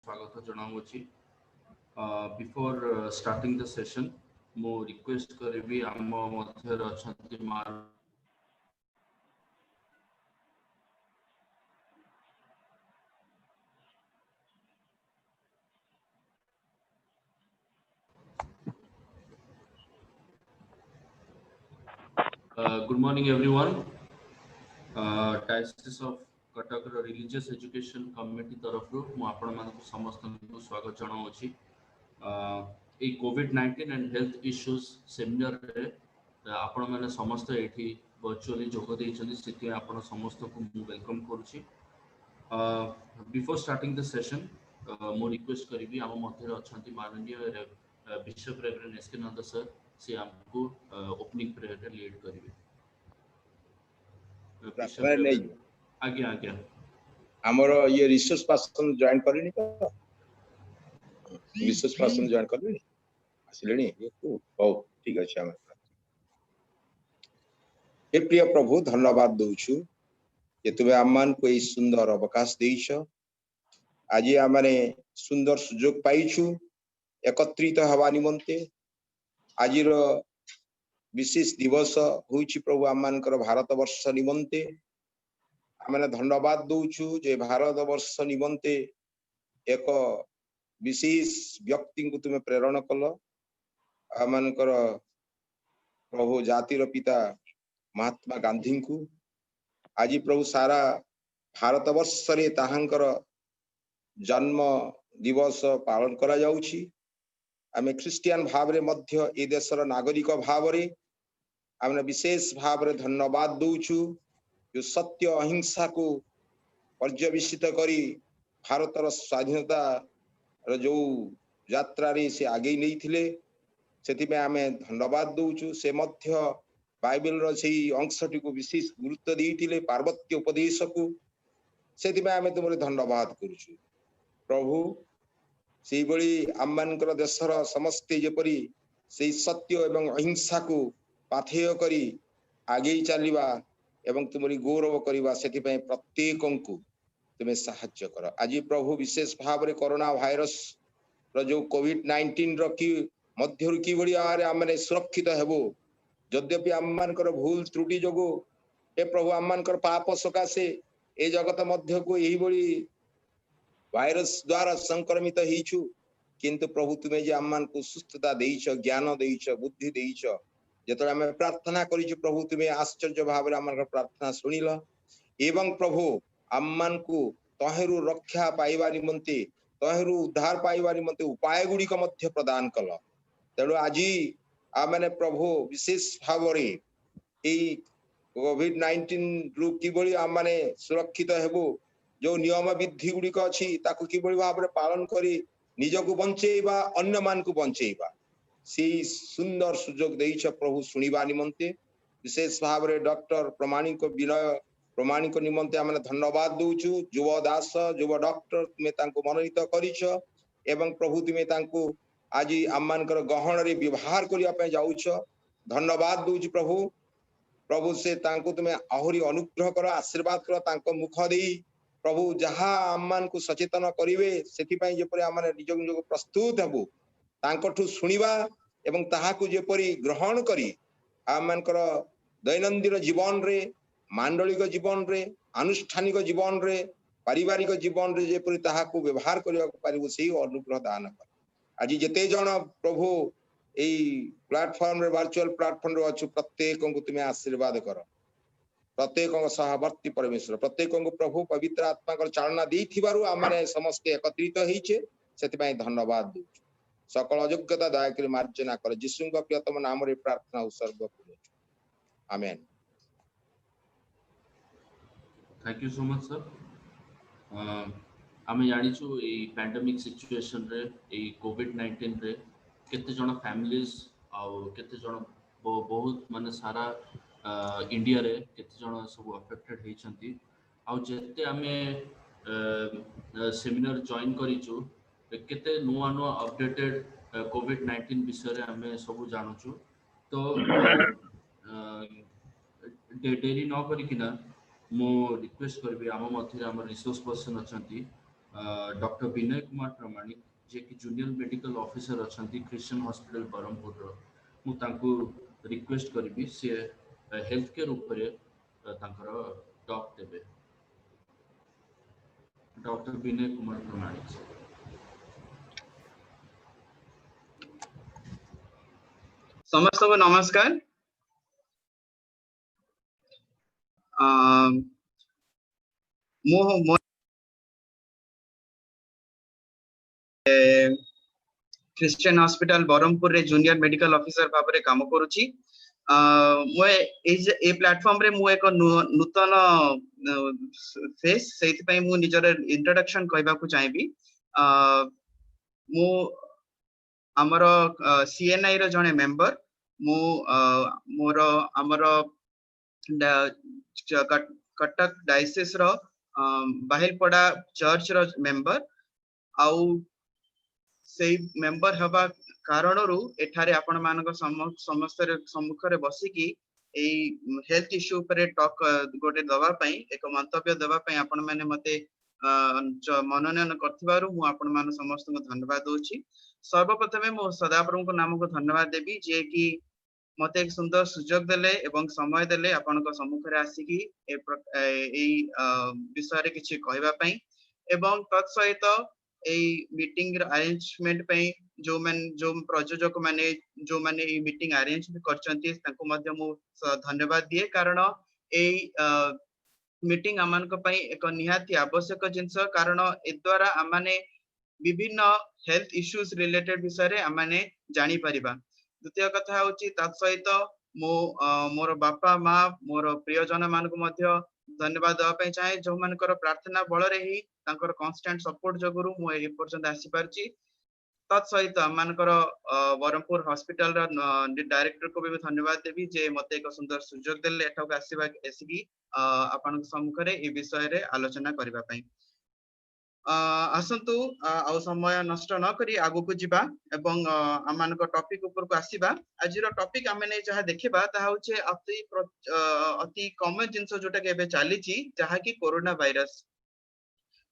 स्वागत जनाऊँगी before starting the session मु request करी आम मध्य अच्छा मार good morning everyone diocese of Cuttack religious education committee तरफ समस्त स्वागत जनाऊँगी कोविड-19 एंड हेल्थ इश्यूज सेमिनार रे आपण मैंने समस्त ये वर्चुअली जोग देते आपण समस्त को वेलकम करुच्ची बिफोर स्टार्टिंग द सेशन मु रिक्वेस्ट करी आम मध्य अच्छा माननीय बिशप रेवरेंड एस के नंद सर से आमको ओपनिंग प्रेयर लीड करेंगे आज्ञा आज्ञा हमर ये रिसोर्स पर्सन जॉइन करनी तो रिसोर्स पर्सन जॉइन करनी आसिलेनी ओ ठीक अछि हम हे प्रिय प्रभु धन्यवाद दउछु जे तुमे आमान को ई सुंदर अवकाश देइछ आज आमाने सुंदर सुयोग पाइछु एकत्रित हवा निमंते आजिर विशेष दिवस होइछि प्रभु आमानकर भारत वर्ष निमंते आमने धन्यवाद दउछु जे भारत वर्ष निमंते एक विशेष व्यक्ति को तुमे प्रेरण कल आमानकर प्रभु जातिर पिता महात्मा गांधी को आज प्रभु सारा भारत वर्ष रे ताहांकर जन्म दिवस पालन करा जाउछि आमे क्रिश्चियन भाव रे मध्य ए देशर नागरिक भाव रे आमने विशेष भाव रे धन्यवाद दउछु जो सत्य अहिंसा को पर्यवेसित करी भारतर स्वाधीनता रो जो यात्रा रे से आगे नहीं थिले सेति में आमे धन्यवाद दउछु से मध्य बाइबल रो सेही अंशटी को विशेष गुरुत्व देइथिले पार्वत्य उपदेश को सेति में आमे तुमरे धन्यवाद करूछु प्रभु सेही बळी आम्मानकर देशर समस्त जेपरी सेही सत्य एवं अहिंसा को पाथेय करी आगे चलिबा एवं तुमरी गौरव करिबा सेति पय प्रत्येक को तुमे सहाय्य कर आज प्रभु विशेष भाव रे कोरोना वायरस रो जो कोविड-19 रो की मध्य की बड़ी आरे हमने सुरक्षित हेबो यद्यपि आम्मानकर भूल त्रुटि जोगो ए प्रभु आम्मानकर पाप सकाशे ए जगत मध्य को यही बड़ी वायरस द्वारा संक्रमित हिछु किंतु प्रभु तुमे जे आम्मान को सुस्थता देइछ ज्ञान देइछ बुद्धि देइछ जेतले हमें प्रार्थना करिछु प्रभु तुमे आश्चर्य भाव रे आम्मानकर प्रार्थना सुनिल एवं प्रभु आम्मान को तहेरु रक्षा पाइबा निमंते तहेरु उद्धार पाइबा निमंते उपाय गुडी को मध्य प्रदान कल तेणु आज आमने प्रभु विशेष भाव रे ए कोविड-19 रु किबळी आमने सुरक्षित हेबो जो नियम विधि गुडी को अछि ताकु किबळी भाव रे पालन करी निजको बंचेबा अन्य मान को बंचेबा सी सुंदर सुयोग देइछ प्रभु सुनिबा निमंते विशेष भाव रे डॉक्टर प्रमाणिक विनय प्रमाणिक निमंते आमने धन्यवाद दउछु युव दास युव डॉक्टर तुमे तांको मनोनीत करिछ एवं प्रभु तुमे तांको आज आम्मानकर गहन रे व्यवहार करिया पे जाउछ धन्यवाद दउछु प्रभु प्रभु से तांको तुमे आहुरी अनुग्रह कर आशीर्वाद कर तांको मुख देई प्रभु जहा आम्मान को सचेतन करिवे सेति पय जेपरि आमने निज निज प्रस्तुत हबो तांकोठु सुनिबा एवं ताहा को जेपरि ग्रहण करी आम्मानकर दैनंदिन जीवन रे मांडलिक जीवन रे अनुष्ठानिक जीवन रे पारिवारिक जीवन रे जेपरि ताहा को व्यवहार करिया पारिबो सेही अनुग्रह दान कर आज जेते जन प्रभु ए प्लेटफॉर्म रे वर्चुअल प्लेटफॉर्म रे अछु प्रत्येक को तुमे आशीर्वाद कर प्रत्येक सहवर्ती परमेश्वर प्रत्येक को प्रभु पवित्र आत्मा कर चालना देथिबारु आमने समस्त एकत्रित हिचे सेति पय धन्यवाद दउ सकल अयोग्यता दया करी मार्जना कर यीशु का प्रियतम नाम रे प्रार्थना उत्सर्ग करू amen thank you so much sir आम जाचु ये पैंडेमिक सिचुएशन रे ये कोविड-19 रे केते जण फैमिलीज आउ केते जण बहुत माने सारा इंडिया रे केते जण सब अफेक्टेड हेचंती आउ जेते आमे सेमिनार जॉइन करिचु केते नुआ नुआ अपडेटेड कोविड-19 विषय रे आमे सब जानुचु तो डेरी न करिकिना मो रिक्वेस्ट करबी आम मध्य आम resource person अछंती doctor Vinay Kumar प्रमाणिक जे कि जूनियर मेडिकल ऑफिसर अच्छा क्रिश्चियन हॉस्पिटल बरहमपुर मु तांको रिक्वेस्ट करी सी हेल्थ केयर ऊपर टॉक देवे डॉक्टर विनय कुमार प्रमाणिक समस्त को नमस्कार। मो क्रिश्चियन हॉस्पिटल बरहमपुर रे जूनियर मेडिकल ऑफिसर भाव में काम करुची। ए प्लेटफॉर्म रे मु एक नूतन फेस से मु निजर इंट्रोडक्शन कहबा को चाहिबी। मु हमर सीएनआई रो जने मेंबर मु मोर हमर कटक डायसिस रो बाहिलपड़ा चर्च रो मेंबर आउ से मेंबर हवा कारण रु एठारे आपण मानक समस्त सम्मुख रे बसी की हेल्थ इश्यू पर टॉक गोटे दवा पई एक मंतव्य दवा पई आपण माने मते मनोनयन करथिबारु मु आपण मान समस्त को धन्यवाद दोछि। सर्वप्रथमे मो सदाप्रभु को नाम को धन्यवाद देबी जे कि मते एक सुंदर सुजोग देले एवं समय देले आपण को सम्मुख रे आसी की ए विषय रे किछि कहबा पई एवं तत् सहित मीटिंग अरेंजमेंट पे जो प्रयोजक माने जो माने मीटिंग अरेंज करचंती तांको मध्य मु धन्यवाद दिए कारण मीटिंग आमान को पई एक निहाती आवश्यक जिंस कारण ए द्वारा आमाने विभिन्न हेल्थ इश्यूज रिलेटेड विषय रे आमाने जानि परिबा। द्वितीय कथा होची तात सहित मो मोर बापा माँ मोर प्रियजन मान को मध्य धन्यवाद देवा पे चाहे जो मानकर प्रार्थना बल रे ही तांकर कांस्टेंट सपोर्ट जगरु मु ए पर्यंत आसी परची। तत् सहित मानकर बरहमपुर हॉस्पिटल रा डायरेक्टर को भी धन्यवाद देबी जे मते एक सुंदर सुजोग देले एठाक आसीबा एसिकी आपन सम्मुख रे ए विषय रे आलोचना करबा पई। आसंतु आउ समय नष्ट न करी आगु को जिबा एवं आमानक टॉपिक ऊपर को आसीबा। आज रो टॉपिक आमे जहा देखिबा ता होचे अति कॉमन जिंस जोटा के एबे चालीची जहा कि कोरोना वायरस।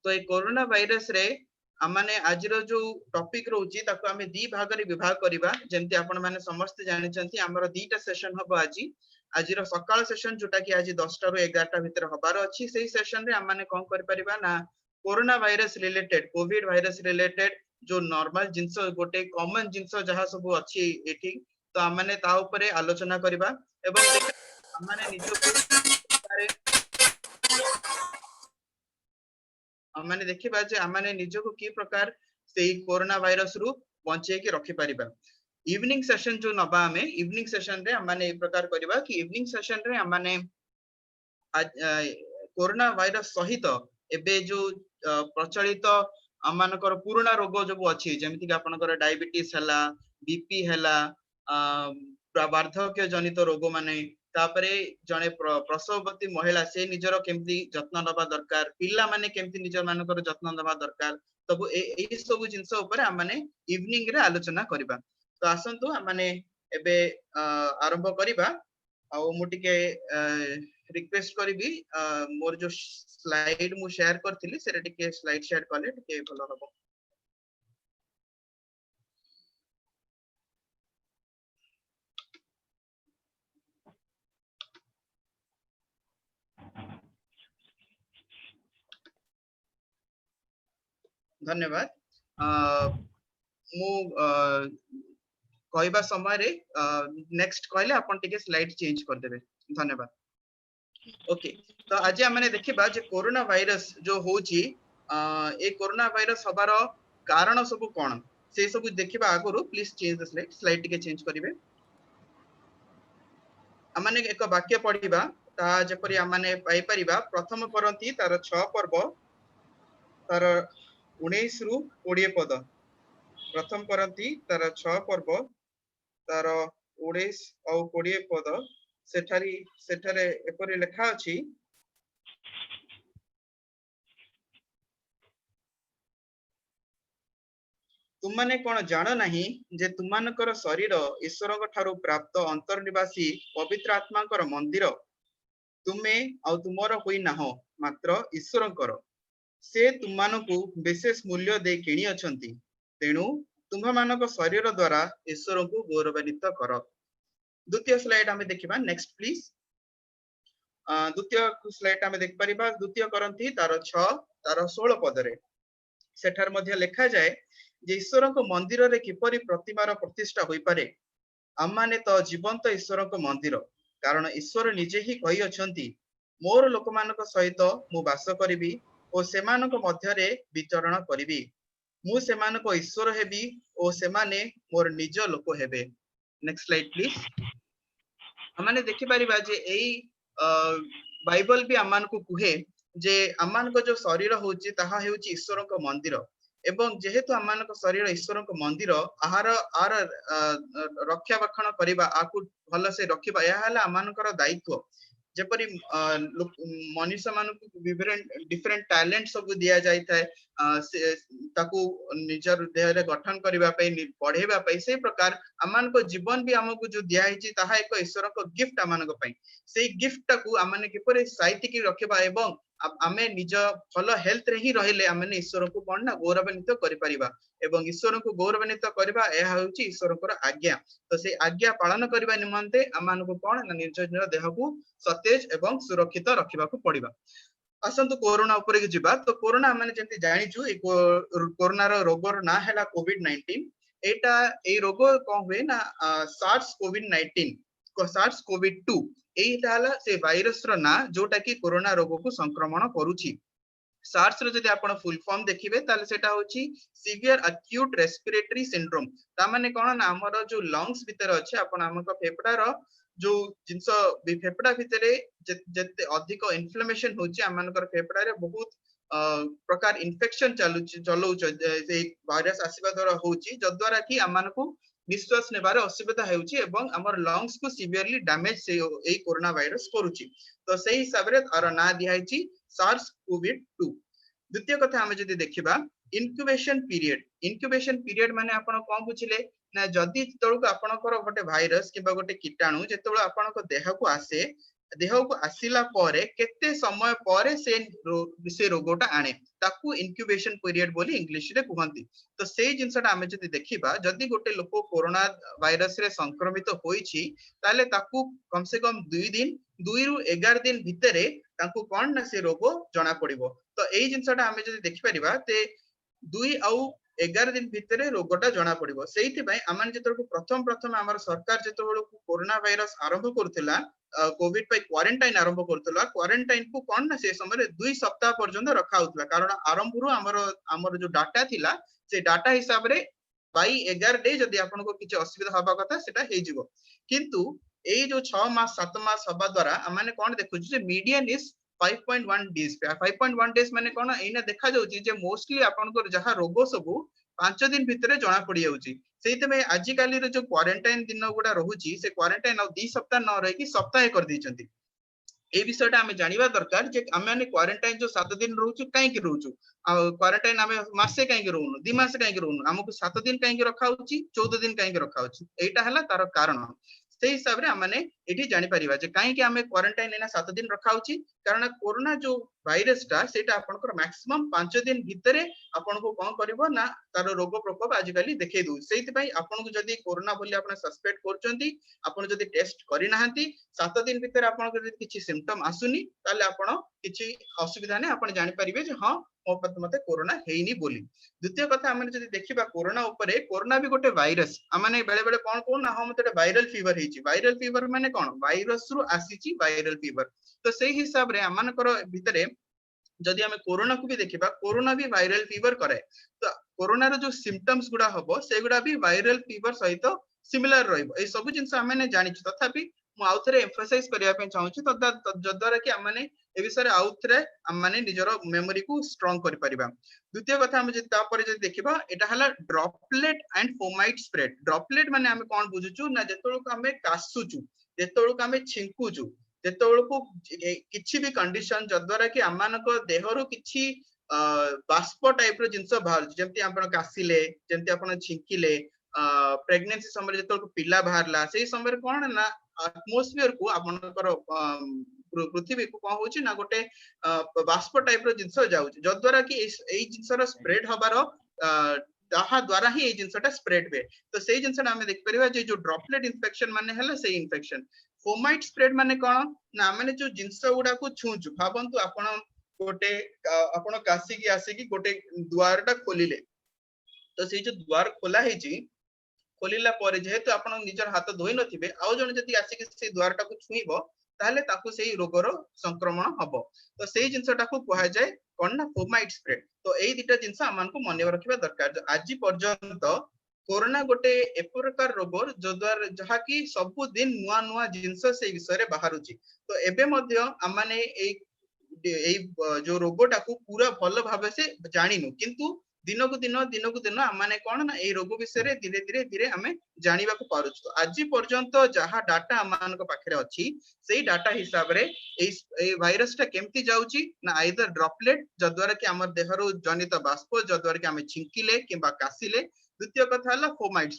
तो ए कोरोना वायरस रे आमाने आज रो जो टॉपिक रहउची ताको आमे दी भाग रे विभाग करबा। जेंति आपण माने समस्त जानि चंती हमर दीटा सेशन हबो आज रो सकाळ सेशन जोटा कि आज 10 टा रो 11 टा भीतर हबार अछि। सेही सेशन रे आमाने कोन कर परिबा ना corona virus related Covid virus related जो नॉर्मल जिंस गोटे कॉमन जिंस जहा सब अछि एठी तो आमाने ता ऊपर आलोचना करबा एवं आमाने आमाने देखिबा जे आमाने निजको की प्रकार सेही कोरोना वायरस रु बंचे के रखि परिबा। इवनिंग सेशन जो नबा हमें इवनिंग सेशन रे आमाने ए प्रकार करबा कि इवनिंग सेशन रे आमाने कोरोना वायरस सहित एबे जो प्रचलित आमानकर पुराना रोग जो अछि जेमिति कि आपनकर डायबिटीज हला बीपी हला वार्धक्य जनित रोग माने तापरे जने प्रसववती महिला से निजर केमती जत्न नबा दरकार पिल्ला माने केमती निजर मानकर जत्न नबा दरकार सब ए सब जिंस ऊपर आमाने इवनिंग रे आलोचना करबा। तो आसंतु आमाने एबे आरंभ करबा आ मु टिके रिक्वेस्ट करबी मोर जो स्लाइड मु शेयर करथिली सेरे टिके स्लाइड शेयर करले टिके भलो हबो। धन्यवाद। मु कहबा समय रे नेक्स्ट कहले अपन टिके स्लाइड चेंज कर देबे। धन्यवाद। ओके तो आज हमने देखिबा जे कोरोना वायरस जो होची ए कोरोना वायरस हबार कारण सब कोन से सब देखिबा आगुरु प्लीज चेंज द स्लाइड टिके चेंज करिवे। हमने एक वाक्य पढिबा ता जेपरि हमने पाई परिबा प्रथम परंती तार 6 पर्व तार 19 रु 20 पद प्रथम परंती तार 6 पर्व तार 19 और 20 पद सेठारे एपरि लेखा अछि तुमने कोन जान नाही जे तुमानकर शरीर ईश्वरक ठारू प्राप्त अंतर्निवासी पवित्र आत्माकर मंदिर तुमे आ तुमर होई नाहो मात्र ईश्वरकर से तुमମାନଙ୍କୁ विशेष मूल्य दे किणी अछंती तेणु तुम्हाମାନଙ୍କ शरीर द्वारा ईश्वर को गौरवान्वित कर। द्वितीय स्लाइड हमें देखिबा नेक्स्ट प्लीज। द्वितीय स्लाइड हमें देख परिबा द्वितीय करंती तार 6 तार 16 पदरे सेठार मध्य लेखा जाए जे ईश्वर को मंदिर रे किपरि प्रतिमार प्रतिष्ठा होई पारे। आमाने तो जीवंत ईश्वर को मंदिर कारण ईश्वर निजे ही कही अछंती मोर लोकमानक सहित मु वास करिबी ओ सेमानक मध्यरे विचरण करिबी मु सेमानक ईश्वर हेबी ओ सेमाने मोर निज लोक हेबे। Next slide please. हमने देखि परिबा जे एई बाइबल भी आमान को कुहे जे आमान को जो शरीर होची ताहा हेउची ईश्वर को मंदिर एवं जेहेतु आमान को शरीर ईश्वर को मंदिर आहार आर रक्षा रक्षण करिबा आकु भल से रखिबा या हला आमान को दायित्व जेपरि मनुष्य मान डिफरेंट टैलेंट सब दिया जाय थाए ताकू निजर देह रे गठन करिबा पई पढेबा पई से प्रकार आमान को जीवन भी हमकु जो दिया हिची ताहा एक ईश्वर को गिफ्ट आमान को पई से गिफ्ट को आमाने किपरि साइति की रखिबा एवं आमे निज भल हेल्थ रे ही रहिले आमे ईश्वर को कोन ना गौरवान्वित करि परिबा एवं ईश्वर को गौरवान्वित करबा एहा होची ईश्वर को आज्ञा। तो से आज्ञा पालन करबा निमंते आमान को कोन ना निज देह को सतेज एवं सुरक्षित रखिबा को पड़िबा। असंतु कोरोना ऊपर के जिबा तो कोरोना माने जेंति जानिचु ए कोरोना रो रोगर ना हैला कोविड-19 एटा ए रोग कोन होय ना सार्स कोविड-19 को सार्स कोविड-2 एटा हला से वायरस रो ना जोटा की कोरोना रोग को संक्रमण करूची। सार्स रो जदि आपण फुल फॉर्म देखिबे ताले सेटा होची सीवियर एक्यूट रेस्पिरेटरी सिंड्रोम ता माने कोन ना हमर जो लंग्स भीतर अछि आपण हमक फेफड़ा रो जो जिंस फेफड़ा भितरे जते अधिक इन्फ्लेमेशन होची आमानकर फेफड़ा रे बहुत प्रकार इन्फेक्शन चलौ से वायरस आसीबा द्वारा होची जद्वारा कि आमानकु निश्वास नेबारे असुविधा हेउची एवं हमर लंग्स को सीवियरली डैमेज से ए कोरोना वायरस करूची। तो सेही हिसाब रे तार ना दिहाइची सार्स कोविड-2। द्वितीय कथा हम जदि देखिबा इनक्यूबेशन पीरियड माने आपण कोन बुझिले ना जदि तळक आपणकर गोटे भाइरस किबा गोटे कीटाणु जेतळ आपणक देह को आसिला परे केते समय परे से रोगोटा आने ताकू इनक्यूबेशन पीरियड बोली इंग्लिश रे कहंती। तो सेही जिंसटा हम जदि देखिबा जदि गोटे लोक कोरोना वायरस रे संक्रमित होईची ताले ताकू कम से कम 2 दिन 2 रु 11 दिन भितरे ताकू कोन ना से रोग जणा पड़िबो। तो एही जिंसटा हम जदि देखि परिबा ते 2 आउ 11 दिन भितरे रोगटा जणा पड़िबो। सेहिति पई आमान जेतळ प्रथम हमर सरकार जेतळ कोरोना वायरस आरंभ करथिला कोविड पे क्वारंटाइन आरंभ करथिला क्वारंटाइन को कोन ना से समय 2 सप्ताह पर्यंत रखा होतला कारण आरंभ रु हमर जो डाटा थिला से डाटा हिसाब रे बाई 11 डे जदि आपन को किछ असुविधा हबा कथा सेटा हे जिवो किंतु ए जो 6 मास 7 मास हबा द्वारा आमाने कोन देखु जे मीडियन इज 5.1 डेज 5.1 डेज माने कोन एना देखा जाउची जे मोस्टली आपन को जहा रोग सब 5 दिन भितरे जणा पड़ी जाउची। सेहिते में आज काली रे जो क्वारंटाइन दिन गुडा रहूची से क्वारंटाइन 2 सप्ताह न रही कि सप्ताह कर दैचंती। ए विषयटा हमें जानिबा दरकार जे हमें क्वारंटाइन जो 7 दिन रहूछु काई कि रहूछु क्वारंटाइन हमें मासे काई कि रहउनु 2 मास काई कि रहउनु हमको 7 दिन काई कि रखा होची 14 दिन काई कि रखा होची एटा हला तार कारण। से हिसाब रे हमने एठी जानि परिबा जे काई कि हमें क्वारंटाइन एना 7 दिन रखा होची कारण कोरोना जो वायरस टा सेटा आपनकर मैक्सिमम 5 दिन भितरे आपन को कोन करबो ना तार रोग प्रकोप आज काली देखै दउ। सेहित पई आपन को जदी कोरोना बोली आपन सस्पेक्ट करचंती आपन जदी टेस्ट करि नाहंती 7 दिन भितरे आपन को जदी किछि सिम्पटम आसुनी ताले आपन किछि असुविधा नै आपन जानि परिबे जे हां मते कोरोना हेइनी बोली। द्वितीय कथा हमने जदी देखिबा कोरोना ऊपरे कोरोना भी गोटे वायरस माने बेले बेले कोन कोन ना हम मते वायरल फीवर हेची वायरल फीवर माने कोन वायरस रु आसीची वायरल फीवर। तो सेही हिसाब रे हमनकर भितरे जदि हमें कोरोना को भी देखिबा कोरोना भी वायरल फीवर करे तो कोरोना रो जो सिम्पटम्स गुडा हबो से गुडा भी वायरल फीवर सहित सिमिलर रहइबो। ए सब जिंस हमने जानिछु तथापि मु आउथरे एम्फसाइज करिया पे चाहूची जद्वारा कि हमने ए विषय आउथरे हमने निजरो मेमोरी को स्ट्रांग करि परिबा। द्वितीय कथा हम जदि तापर जदि देखिबा एटा हला droplet and fomite spread. Droplet माने हम कोन बुझुछु ना जेतोळ को हमें कासुछु जेतोळ को हमें छिंकुछु जेतोळ को किछि भी कंडीशन जद्वारा कि आमानको देहरो किछि बाष्प टाइप रो जिंस बाहर जेमति आपण कासिले जेमति आपण छिंकिले प्रेगनेंसी समय जेतोळ को पिला बाहरला सेही समय कोन ना एटमॉस्फियर को आपनकर पृथ्वी को कौन होची ना गोटे बाष्प टाइप रो जिंस जाउची जो द्वारा कि एई जिंसर स्प्रेड हबारो ताहा द्वारा ही एई जिंसटा स्प्रेड हुए तो सेई जिंसटा हमें देख परिबा जे जो ड्रॉपलेट इन्फेक्शन माने हला सेई इन्फेक्शन फोमाइट स्प्रेड माने कोन ना माने जो जिंस गुडा को छूचु भाबंतु आपण गोटे आपण कासी की आसी की गोटे द्वारटा खोलिले तो सेई जो द्वार खोला हेची खोलिला परे जेहेतु आपण निजर हाथ धोई नथिबे आउ जण जति आसी कि से द्वारटा को छुईबो ताले ताकू सेई रोगर संक्रमण हबो तो सेई जिंसटा को कहा जाय कोन ना फोमाइट स्प्रेड तो एई दिटा जिंस आमान को मने रखिबा दरकार आज पर्यंत कोरोना गोटे ए प्रकार रोग जो द्वारा जहा कि सब दिन नुआ नुआ जिंस से विषय रे बाहरुची तो एबे मध्य आमाने एई जो रोगटा को पूरा भलो भाबे से जानिनु किंतु दिनकु दिन आमाने कोन ना ए रोग विषय रे धीरे धीरे हमें जानिबा को पारुछ तो आज पर्यंत जहा डाटा आमान को पाखरे अछि सेई डाटा हिसाब रे ए वायरस टा केमती जाउची ना आइदर ड्रॉपलेट जो द्वारा कि हमर देहरो जनित बाष्प जो द्वारा कि हमें छिंकिले किबा कासिले द्वितीय कथा हला फोमाइट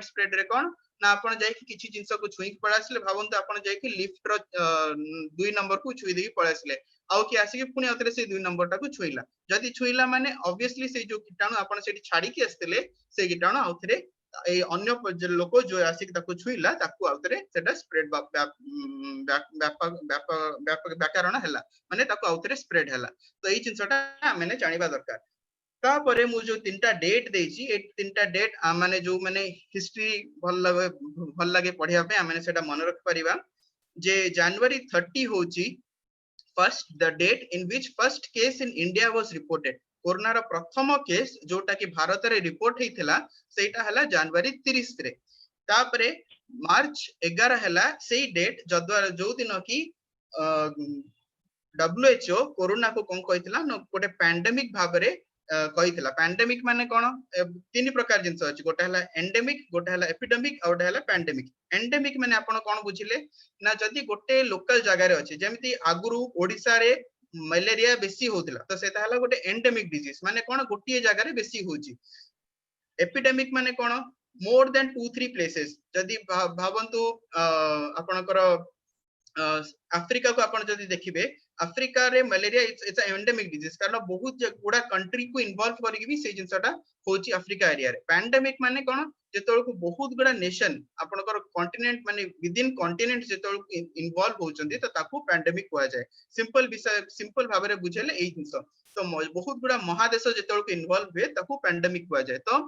स्प्रेड रे कोन ना आपण जाय कि किछि जिंस को छुई पड़ा आसले भावंतु आपण जाय कि लिफ्ट रो 2 नंबर को छुई देई पड़ा आसले आउ कि आसी कि पुनी अतरे से 2 नंबर टा को छुईला जदी छुईला माने ऑब्वियसली से जो कीटाणु आपण सेठी छाडी कि आस्तले से कीटाणु आउथरे ए अन्य लोक जो आसी कि ताको छुईला ताको आउथरे सेटा स्प्रेड व्यापक व्याकरण हला माने ताको आउथरे स्प्रेड हला तो एई जिंसटा आमेने जानिबा दरकार तापरे मु जो तीनटा डेट देछि ए तीनटा डेट माने जो माने हिस्ट्री भल लागे पढिया पे आमेने सेटा मन रख परिबा जे जनवरी 30 होची first the date in which first case in India was reported corona रो प्रथम केस जोटा कि भारत रे रिपोर्ट हेतिला सेटा हला जनवरी 30 रे तापरे मार्च 11 हला सेई डेट जद्वारा जो दिन की WHO कोरोना को कोन कहितला न गोटे पैंडेमिक भाबरे कहितला पैंडेमिक माने कोन तीन प्रकार जिंस अछि गोटे हला एंडेमिक गोटे हला एपिडेमिक और गोटे हला पैंडेमिक एंडेमिक माने आपण कोन बुझिले ना जदी गोटे लोकल जगह रे अछि जेमिति आगुरु ओडिसा रे मलेरिया बेसी होतिला तो सेता हला गोटे एंडेमिक डिजीज माने कोन गोटिए जगह रे बेसी होची एपिडेमिक माने कोन मोर देन 2-3 प्लेसेस जदी भावंतु आपनकर अफ्रीका को आपण जदी देखिबे अफ्रीका रे malaria it's a endemic disease कारण बहुत गुडा कंट्री को इन्वॉल्व करिक भी से जिंसटा होची अफ्रीका एरिया रे पैंडेमिक माने कोन जेतोल को बहुत गुडा नेशन आपनकर कॉन्टिनेंट माने विद इन कॉन्टिनेंट जेतोल को इन्वॉल्व होचंदी तो ताकू पैंडेमिक हुआ जाए सिंपल भाबरे बुझेले एई जिंस तो बहुत गुडा महादेश जेतोल को इन्वॉल्व हुए ताकू पैंडेमिक हुआ जाए तो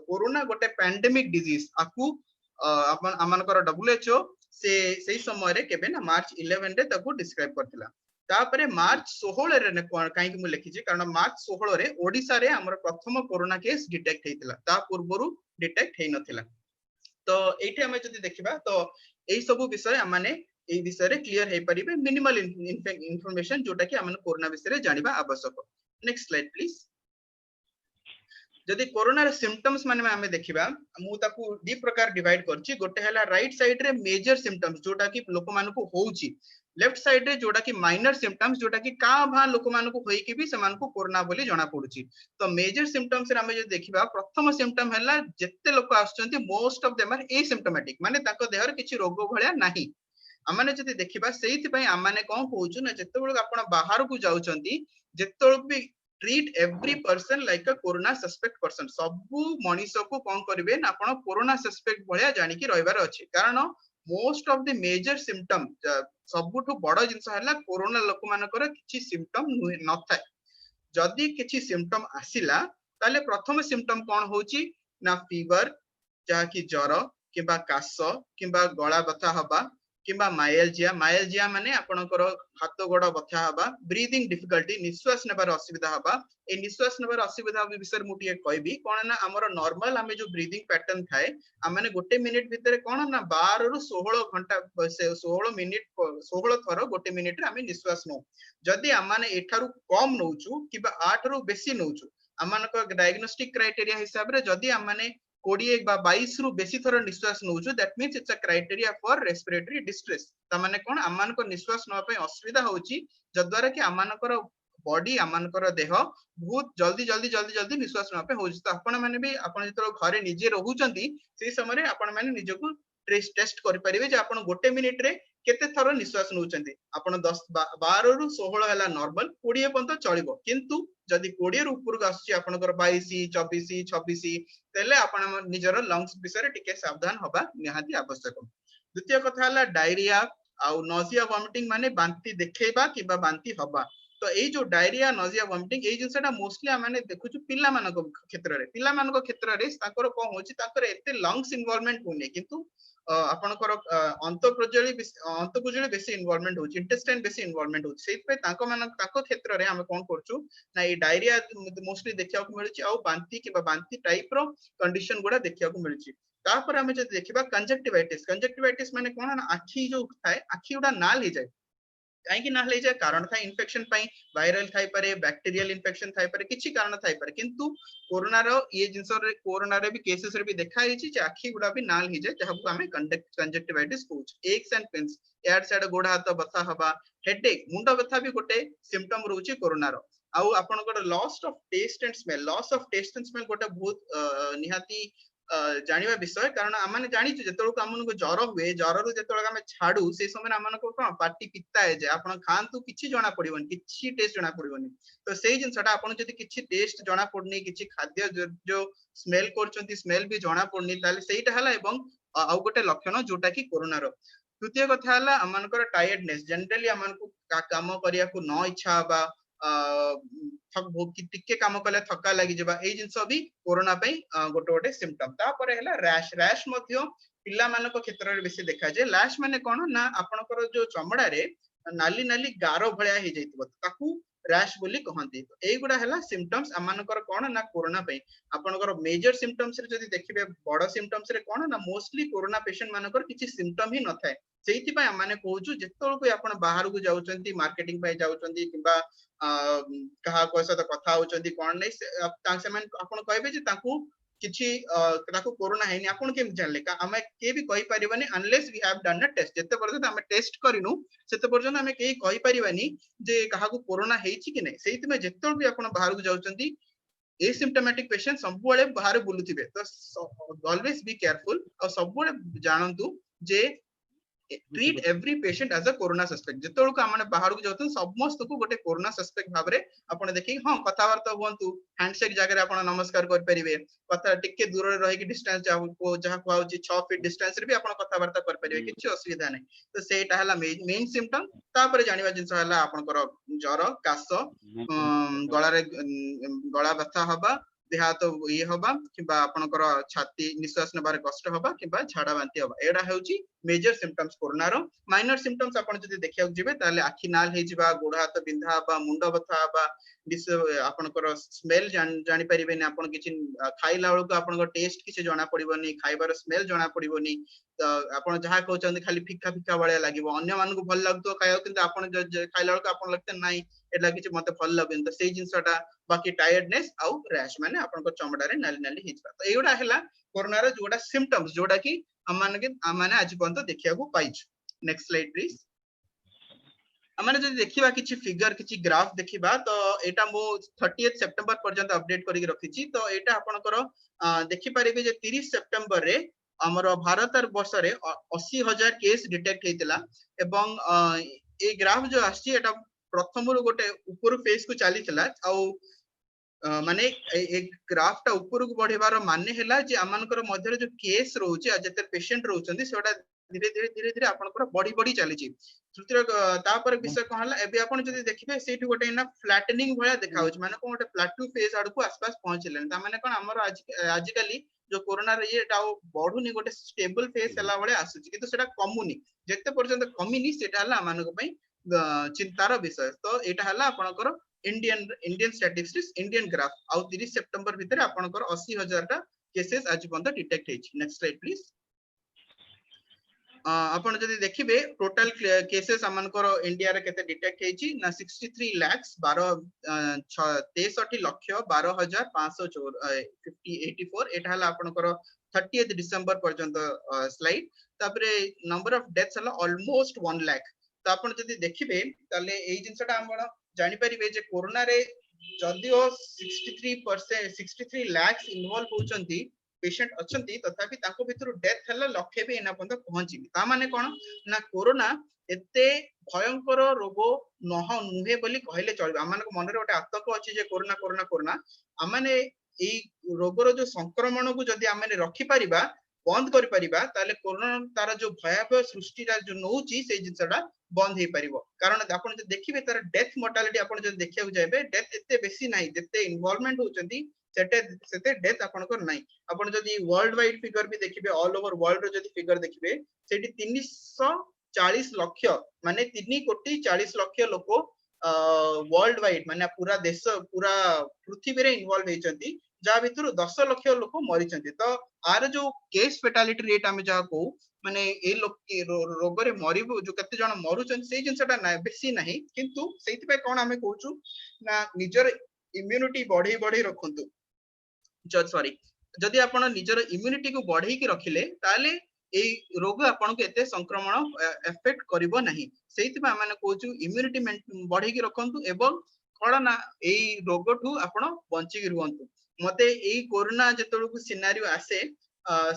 कोरोना गोटे पैंडेमिक डिजीज आकू अपन आमानकर WHO से सही समय रे केबे ना मार्च 11 रे ताकू डिस्क्राइब करथिला तापरे मार्च 16 रे काई कि मु लिखि छी कारण मार्च 16 रे ओडिसा रे हमर प्रथम कोरोना केस डिटेक्ट हेतिला ता पूर्वरु डिटेक्ट हे नथिला तो एठी हमें जदी देखिबा तो एई सब विषय माने एई विषय रे क्लियर हे परिबे मिनिमल इंफॉर्मेशन जोटा कि हमन कोरोना विषय रे जानिबा आवश्यक नेक्स्ट स्लाइड प्लीज जदी कोरोना रे सिम्पटम्स माने हमें देखिबा मु ताकू दी प्रकार डिवाइड करछि गोटे हला राइट साइड रे मेजर सिम्पटम्स जोटा कि लोक मानको होउची लेफ्ट साइड रे जोटा कि माइनर सिम्पटम्स जोटा कि का भा लोक मानको होई कि भी समान को कोरोना बोली जणा पडुची तो मेजर सिम्पटम्स रे हमें जे देखिबा प्रथम सिम्पटम हला जत्ते लोक आछंती most of them are asymptomatic माने ताको देहर किछि रोग भलिया नाही आमाने जदी देखिबा सेहित पई आमाने कोन कहउछु ना जत्ते बेल आपण बाहर को जाउचंती जत्ते भी ट्रीट एवरी पर्सन लाइक अ कोरोना सस्पेक्ट पर्सन सबु मनीष को कोन करिवे ना आपण कोरोना सस्पेक्ट भलिया जानि कि रहिबार अछि कारण most of the major symptom सबुठु बड़ जिंस हला कोरोना लोक मानकर किछि सिम्पटम न थाए जदी किछि सिम्पटम आसिला ताले प्रथम सिम्पटम कोन होची ना फीवर जा कि ज्वर किबा काश किबा गळा बथा हबा किबा माइल्जिया माने आपनकर हाथ गोड़ बथा हबा ब्रीथिंग डिफिकल्टी निश्वास नेबार असुविधा हबा ए निश्वास नेबार असुविधा विषय मुटिए कहबी कोन ना हमर नॉर्मल हमें जो ब्रीथिंग पैटर्न थाए आमाने गोटे मिनिट भितर कोन ना 12 रु 16 घंटा 16 मिनिट 16 थरो गोटे मिनिट रे हमें निश्वास नो जदी आमाने एठारु कम नउचु किबा 8 रु बेसी नउचु आमानक डायग्नोस्टिक क्राइटेरिया हिसाब रे जदी आमाने 20 बा 22 रु बेसी थरो निश्वास नउचु that means it's a criteria for respiratory distress त माने कोन आमानक निश्वास न पय असुविधा होची जद्वारा कि आमानकर बॉडी आमानकर देह बहुत जल्दी निश्वास न पय होची त आपण माने भी आपण जतो घरे निजे रहउचंती सेही समय रे आपण माने निजको टेस्ट करि परिबे जे आपण गोटे मिनिट रे केते थर निश्वास नउचंती आपण 10 12 रु 16 हला नॉर्मल 20 पर्यंत चलिबो किंतु जदि 20 रु ऊपर को आसी आपनकर 22 24 26 तेले आपण निजर लंग्स विषय टिके सावधान होबा निहाती आवश्यक। द्वितीय कथा हला डायरिया आउ नोजिया वॉमिटिंग माने बांती देखेबा किबा बांती होबा। तो ए जो डायरिया नोजिया वॉमिटिंग ए जिनसटा मोस्टली माने देखुछु पिल्ला मानको क्षेत्र रे ताकर को होची ताकर एते लंग्स इन्वॉल्वमेंट होने किंतु आपनकर अंतकुजली बेसी इन्वॉल्वमेंट होची इंटेस्टाइन बेसी इन्वॉल्वमेंट होची सेत पे ताको मान ताको क्षेत्र रे हम कोन करछु ना ए डायरिया मोस्टली देखिया को मिलची आ बांती किबा बांती टाइप रो कंडीशन गुडा देखिया को मिलची। तापर हमें जब देखिबा कंजक्टिवाइटिस माने कोन ना आखी जो थाए आखी उडा नाल हे जाय कहीं ना ले जाए कारण था इन्फेक्शन पाई वायरल थाई पारे बैक्टीरियल इन्फेक्शन थाई पारे किछि कारण थाई पारे किंतु कोरोना रो ये जिंस रे कोरोना रे भी केसेस रे भी देखा हिची जे आखी गुडा भी नाल हि जाय जहां हमें कंजक्टिवाइटिस कहूछ। एक्स एंड पेन्स एड साइड गोड़ हाथ बथा हबा हेडेक मुंड बथा भी गोटे सिम्पटम रहउची कोरोना रो। आउ आपनकर loss of taste and smell गोटे बहुत निहाती जानिबा विषय कारण आमने जानिछु जेतोळ हमनको ज्वर हुए ज्वर रु जेतोळ हम छाडू से समय हमनको कोन पार्टी पित्ता है जे आपण खांतु किछि जणा पडिबन किछि टेस्ट जणा पडिबन तो सेही जिंसटा आपण जदि किछि टेस्ट जणा पडनी किछि खाद्य जो स्मेल करचंती स्मेल भी जणा पडनी ताले सेहीटा हला एवं आउ गोटे लक्षण जोटा कि कोरोना रो। तृतीय कथा हला हमनकर टायर्डनेस जनरली हमनको काम करिया को न इच्छा बा थक बहुत टिके काम कले थका लागि जेबा ए जिंस भी कोरोना पई गोटे गोटे सिम्पटम। तापर हैला रैश मध्य पिल्ला मानको क्षेत्र रे बेसी देखा जे रैश माने कोन ना आपनकर जो चमड़ा रे नाली नाली गारो भळिया हे जैतबो ताकू रैश बोली कहंती। तो एई गुडा हैला सिम्पटम्स हमनकर कोन ना कोरोना पई आपनकर मेजर सिम्पटम्स रे जदि देखिबे बड़ सिम्पटम्स रे कोन ना मोस्टली कोरोना पेशेंट मानकर किछि सिम्पटम ही न थाए सेहिति पई हमने कहूछु जेतोळ को आपण बाहर को जाउचंती मार्केटिंग पई जाउचंती किबा कहा को सहित कथा होचंती कोन नै से मन आपण कहबे जे ताकू किछि ताकू कोरोना हैनी आपण केम जानले का हमें के भी कहि परिबानी unless we have done a test जते पर्यंत हमें टेस्ट करिनु सेते पर्यंत हमें केही कहि परिबानी जे कहा को कोरोना हेछि कि नै सेहिति में जेतोळ भी आपण बाहर को जाउचंती एसिम्प्टोमेटिक पेशेंट सबुळे बाहर बुलुथिबे तो ऑलवेज बी केयरफुल और सबुळे जानंतु जे treat every patient as a corona suspect जेतोळ को हमने बाहर को जाउतन समस्त को गोटे कोरोना सस्पेक्ट भाबरे आपण देखि हां कथा वार्ता हुंतु हैंडशेक जागे आपण नमस्कार कर परिबे कथा टिके दूर रे रहि कि डिस्टेंस जाउ को जहां खुआउची 6 फीट डिस्टेंस रे भी आपण कथा वार्ता कर परिबे किछि असुविधा नै। तो सेटा हला मेन सिम्पटम तापर जानिबा जिंस हला आपनकर ज्वर काश गळा रे गळा व्यथा हबा देहा तो ये हबा किबा आपनकर छाती निश्वास नबारे कष्ट हबा किबा झाड़ा बांती हबा एडा हेउची मेजर सिम्पटम्स कोरोना रो। माइनर सिम्पटम्स आपण जदि देखिया जिबे ताले आखी नाल हे जिबा गोड़ हाथ बिंधा हबा मुंड बथा हबा आपनकर स्मेल जानि परिबे नै आपण किछि खाइला बेल को आपनकर टेस्ट किछि जणा पडिबोनी खाइबार स्मेल जणा पडिबोनी तो आपण जहा कहउचंदी खाली फिक्का फिक्का बळिया लागिबो अन्य मान को भल लागतो खायो किंतु आपण खाइला बेल को आपण लगते नै एला किछि मते भल लागेन तो सेही जिंसटा बाकी टायर्डनेस आउ रैश माने आपण को चमड़ा रे नाली नाली हिजबा। तो एगुडा हैला कोरोना रो जोडा सिम्पटम्स जोडा कि हमने आज पर्यंत देखिया को पाइछु। Next slide please. हमने जदि देखिबा किछि फिगर किछि ग्राफ देखिबा तो एटा मो 30 सितंबर पर्यंत अपडेट करि रखिछि तो एटा आपनकर देखि परिबे जे 30 सितंबर रे हमर भारत वर्ष रे 80,000 केस डिटेक्ट हेतिला एवं ए ग्राफ जो आछि एटा प्रथम रो गोटे ऊपर फेस को चलीथिला आ माने एक ग्राफ टा ऊपर को बढ़िबार माने हैला जे अमानकर मध्य जो केस रहउची आ जते पेशेंट रहउचंदी सेटा धीरे धीरे आपनकर बढ़ी चली छी। तृतीय तापर विषय कहला एबे आपण जदि देखिबे सेठी गोटे ना फ्लैटनिंग भया देखा होछ माने कोन गोटे प्लेटू फेज आड़ को आसपास पहुंचलेन ता माने कोन हमर आज काली जो कोरोना रे एटा बढ़ुनी गोटे स्टेबल फेज हला बळे आसुची किंतु सेटा कमुनी जते पर्यंत कमिनी सेटा हला मानक पई चिंतार विषय। तो एटा हला आपनकर इंडियन स्टैटिस्टिक्स इंडियन ग्राफ आउ 30 सितंबर भीतर आपनकर 80,000 टा केसेस आज पर्यंत डिटेक्ट हेछि। Next slide please. आपण जदि देखिबे टोटल केसेस हमनकर इंडिया रे केते डिटेक्ट हेछि ना 63 लाख 63 लाख 12,584 एटा हला आपनकर 30 डिसेंबर पर्यंत स्लाइड। तापरे नंबर ऑफ डेथ्स हला ऑलमोस्ट 1 लाख। तो आपण जदि देखिबे ताले एई जिंसटा आपण जानि परिबे जे कोरोना रे जदिओ 63 लाख इन्वॉल्व होचंती पेशेंट अछंती तथापि ताको भितर डेथ हला लक्षे भी एना पर्यंत पहुंची ता माने कोन ना कोरोना एते भयंकर रोग नुहे बोली कहले चल आम मन गोटे आतंक अच्छी जे कोरोना कोरोना कोरोना आमने रोगर जो संक्रमण को जदि आम रखिपर बंद कर कोरोना तार जो भयावह सृष्टि जो नौची से जिनसा बंद हो पार कारण आप देखिए तार डेथ मोर्टालिटी आप देखा जाए डेथ एत बेसी ना जिते इनवॉल्वमेंट होती डेथ आपनकर नहीं आपण जदि वर्ल्ड वाइड फिगर भी देखिए ऑल ओवर वर्ल्ड रो जदि फिगर देखिए सेठी 340 लक्ष माने 3,40 लक्ष लोक वर्ल्ड वाइड माने पूरा देश पूरा पृथ्वी रे इन्वॉल्व होइचंती जा भितर 10 लक्ष लोक मरिचंती तो आर जो केस फेटालिटी रेट आमे जा को माने ए रोग रे मरिबो जो कते जण मरुचंती से जिंसटा ना बेसी नाही किंतु सेति पे कोन आमे कहूचु ना निजर इम्यूनिटी बढ़ी बढ़ी रखंतु सॉरी जदि आपण निजर इम्यूनिटी को बढ़ई की रखिले ताले ए रोग आपन को एते संक्रमण एफेक्ट करिवो नाही सेति बा माने कहूचु इम्यूनिटी बढ़ई की रखंतु एवं कोन ना ए रोग ठू आपण बंची की रुहंतु मते ए कोरोना जेतळो को सिनारियो आसे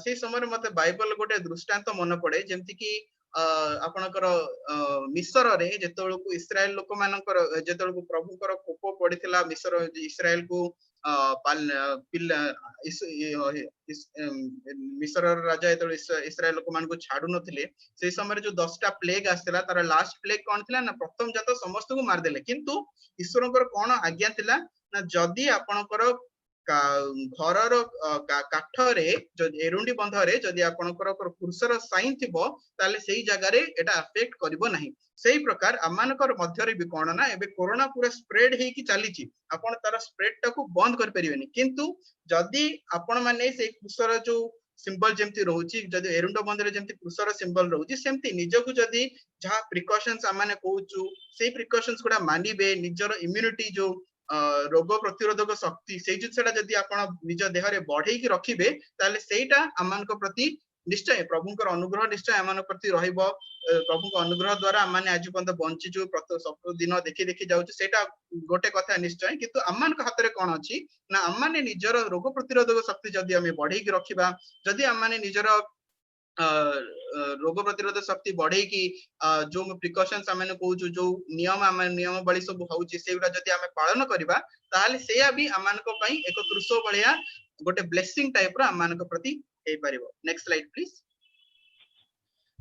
से समय मते बाइबल गोटे दृष्टांत मन पड़े जेमति कि आपणकर मिस्र रे जेतळो को इस्राएल लोक मानकर जेतळो को प्रभुकर कोप पड़िथिला मिस्र इस्राएल को मिस्र राजा जो इस्राएल लोक मान को छाड़ू नथिले से समय जो 10टा प्लेग आस्थिला तार लास्ट प्लेग कोन थिला ना प्रथम जात समस्त को मार देले किंतु ईश्वरकर कोन आज्ञा थिला ना जदी आपणकर घर काठरे एरुंडी बंधरे जदि आपणकर पुरुषर साइन थिबो ताले सेही जगह रे एटा अफेक्ट करिवो नाही सेही प्रकार आमानकर मध्यरे भी कोन ना एबे कोरोना पूरा स्प्रेड हे की चलीची आपण तार स्प्रेड टाको बंद कर परिबेनी किंतु जदि आपण माने से पुरुषर जो सिंबल जेमती रहउची जदि एरुंड बंधरे जेमती पुरुषर सिंबल रहउची सेमती निजको जदि जहा प्रिकॉशंस आमाने कहउचू सेही प्रिकॉशंस गुडा मानिबे निजर इम्यूनिटी जो रोग प्रतिरोधक शक्ति से जिनसा जदि आपण निज देह रे बढ़ई की रखिबे ताले सेटा आमानक प्रति निश्चय प्रभुकर अनुग्रह निश्चय आमान प्रति रहिबो प्रभुकर अनुग्रह द्वारा आमाने आज पर्यंत बंची जो सब दिन देखि देखि जाउछ सेटा गोटे कथा निश्चय किंतु आमानक हाथ रे कोन अछि ना आमाने निजर रोग प्रतिरोधक शक्ति जदि आमे बढ़ई की रखिबा जदि आमाने निजर रोग प्रतिरोधक शक्ति बढ़े की जो प्रिकॉशंस आमे कहूछु जो नियम बळी सब होउची सेउडा जदि आमे पालन करबा ताले सेया भी आमानक पई एक कृषो बळिया गोटे ब्लेसिंग टाइप रो आमानक प्रति हे परिबो नेक्स्ट स्लाइड प्लीज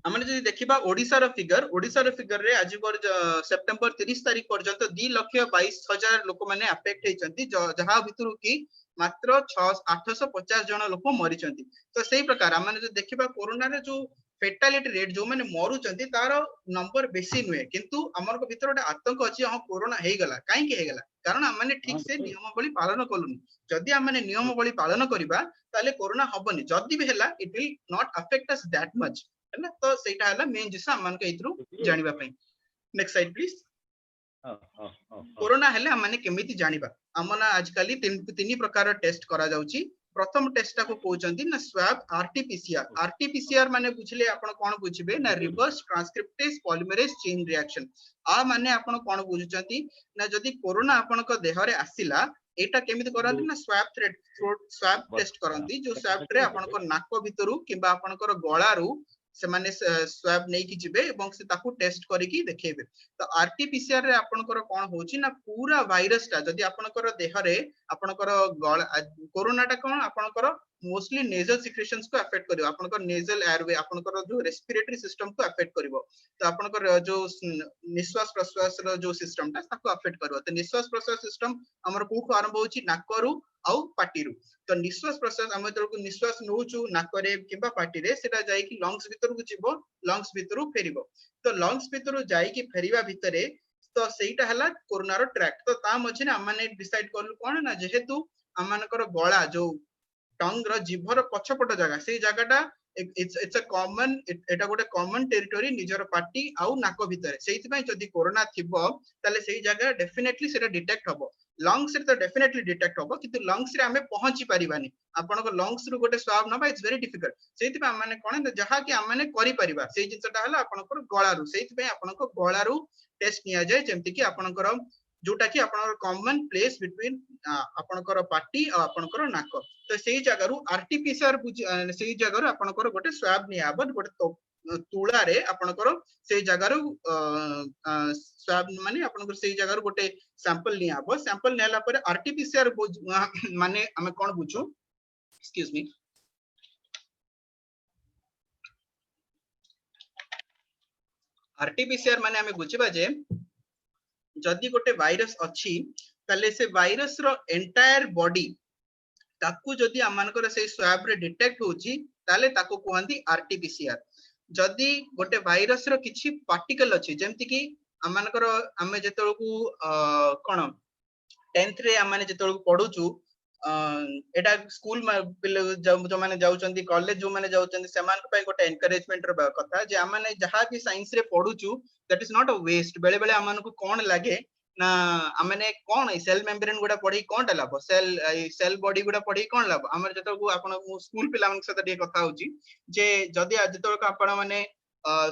हमने जदि देखिबा ओडिसा रो फिगर रे आज पर सितंबर 30 तारिख पर्यंत 2,22,000 लोक माने अफेक्ट हेचंती जहा भितरु की मात्र 850 जन लोक मरिचंती तो सेही प्रकार हमने जो देखिबा कोरोना रे जो फेटालिटी रेट जो माने मरुचंती तार नंबर बेसी नुए किंतु हमर को भीतर गोटे आतंक अछि हां कोरोना हे गला काहे की हे गला कारण हमने ठीक से नियमावली पालन कलुनी जदि हमने नियमावली पालन करिबा ताले कोरोना हबनी जदि भी हैला it will not affect us that much हैना तो सेटा हैला मेन जिसा हमन के इतरु जानिबा पई नेक्स्ट स्लाइड प्लीज कोरोना हेले हमने केमिति जानिबा हमना आजकल तीन प्रकार टेस्ट करा जाउची प्रथम टेस्ट को कहउचंती ना स्वैब आरटीपीसीआर माने बुझले आपण कोन बुझिबे ना reverse transcriptase polymerase chain reaction आ माने आपण कोन बुझुचंती ना जदी कोरोना आपण को देह रे आसिला एटा केमिति करंती ना स्वैब टेस्ट करंती जो स्वैब रे आपण को नाक भितरु किबा आपण को गळारू से माने स्वैब नै कि जिबे एवं से ताकू टेस्ट करी की देखेबे तो आरटीपीसीआर रे आपनकर कोन होची ना पूरा वायरस ता जदी आपनकर देह रे आपनकर कोरोना ता कोन आपनकर मोस्टली नेजल सिक्रेशंस को अफेक्ट करियो आपनकर नेजल एयरवे आपनकर जो रेस्पिरेटरी सिस्टम को अफेक्ट करिवो तो आपनकर जो निश्वास प्रश्वास रो जो सिस्टम ता ताकू अफेक्ट करिवो तो निश्वास प्रश्वास सिस्टम हमर कोठो आरंभ होची नाकरू आउ पाटीरू तो निश्वास प्रश्वास हम जको निश्वास नउचू नाकरे किबा पाटीरे सेटा जाई कि लंग्स भीतर को जीवो लंग्स भीतर फेरिबो तो लंग्स भीतर जाई कि फेरिबा भितरे तो सेटा हला कोरोना रो ट्रैक तो ता मझे ना हमने डिसाइड करलु कोन ना जेहेतु हमनकर गळा जो टंग रो जीभर पछपट जगह से जगहटा इट्स अ कॉमन एटा गोटे कॉमन टेरिटरी निजर पार्टी आउ नाक भितरे सेहित पय जदी कोरोना थिबो ताले सेही जगह डेफिनेटली सेटा डिटेक्ट हबो लंग्स रे तो डेफिनेटली डिटेक्ट हबो किंतु लंग्स रे हमें पहुंची परिबानी आपण को लंग्स रो गोटे स्वाब नबा इट्स वेरी डिफिकल्ट सेहित पय हमने कोन जहा कि हमने करि परिबा सेही जिंसटा हला आपण को गळारू सेहित पय आपण को गळारू टेस्ट निया जाय जेमति कि आपण को जोटा कि आपण कॉमन प्लेस बिटवीन आपण को पार्टी और आपण को नाक तो सेही जगह रु आरटीपीसीआर सेही जगह रु आपण को गोटे स्वाब निया बट गोटे तुला रे आपनकर से जगार स्वाब माने आपनकर से जगार गोटे सैंपल निया हबो सैंपल नेला पर आरटीपीसीआर माने हमें कोन बुझू एक्सक्यूज मी आरटीपीसीआर माने हमें बुझिबा जे जदि गोटे वायरस अछि तले से वायरस रो एंटायर बॉडी ताकू जदि आमानकर से स्वाब रे डिटेक्ट होची ताले ताकू कहंती आरटीपीसीआर जदि गोटे वायरस रो किछि पार्टिकल अछि जेमति कि आमानकर आमे जेतळकू कोन 10th रे आमाने जेतळकू पढुचू एटा स्कूल जो माने जाउचंदी कॉलेज जो माने जाउचंदी समान पय गोटे एनकरेजमेंट रो कथा जे आमाने जहा भी साइंस रे पढुचू that is not a waste बेले बेले आमान को कोन लागे ना आमने कोन सेल मेम्ब्रेन गुडा पढी कोन लाभ सेल बॉडी गुडा पढी कोन लाभ हमर जेतळकू आपण स्कूल पिला मन सते डी कथा होची जे जदी जेतळकू आपण माने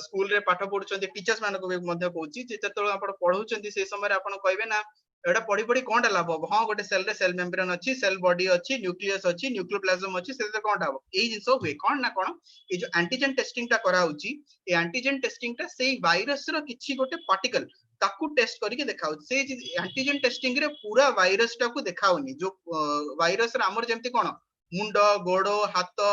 स्कूल रे पाठ पढुचंदी टीचर्स मान को मध्ये कहूची जे जेतळकू आपण पढुचंदी से समय रे आपण कहबे ना एटा पढी पढी कोन लाभ हां गोटे सेल रे सेल मेम्ब्रेन अछि सेल बॉडी अछि न्यूक्लियस अछि न्यूक्लियोप्लाज्म अछि से कोन लाभ एई जिंस होय कोन ना कोन ए जो एंटीजन टेस्टिंग ता करा होची ए एंटीजन टेस्टिंग ता सेई वायरस रो किछि गोटे पार्टिकल ताकू टेस्ट करके देखाउ से एंटीजन टेस्टिंग रे पूरा वायरस टा को देखाउनी जो वायरस रे हमर जेमति कोन मुंड गोडो हाथ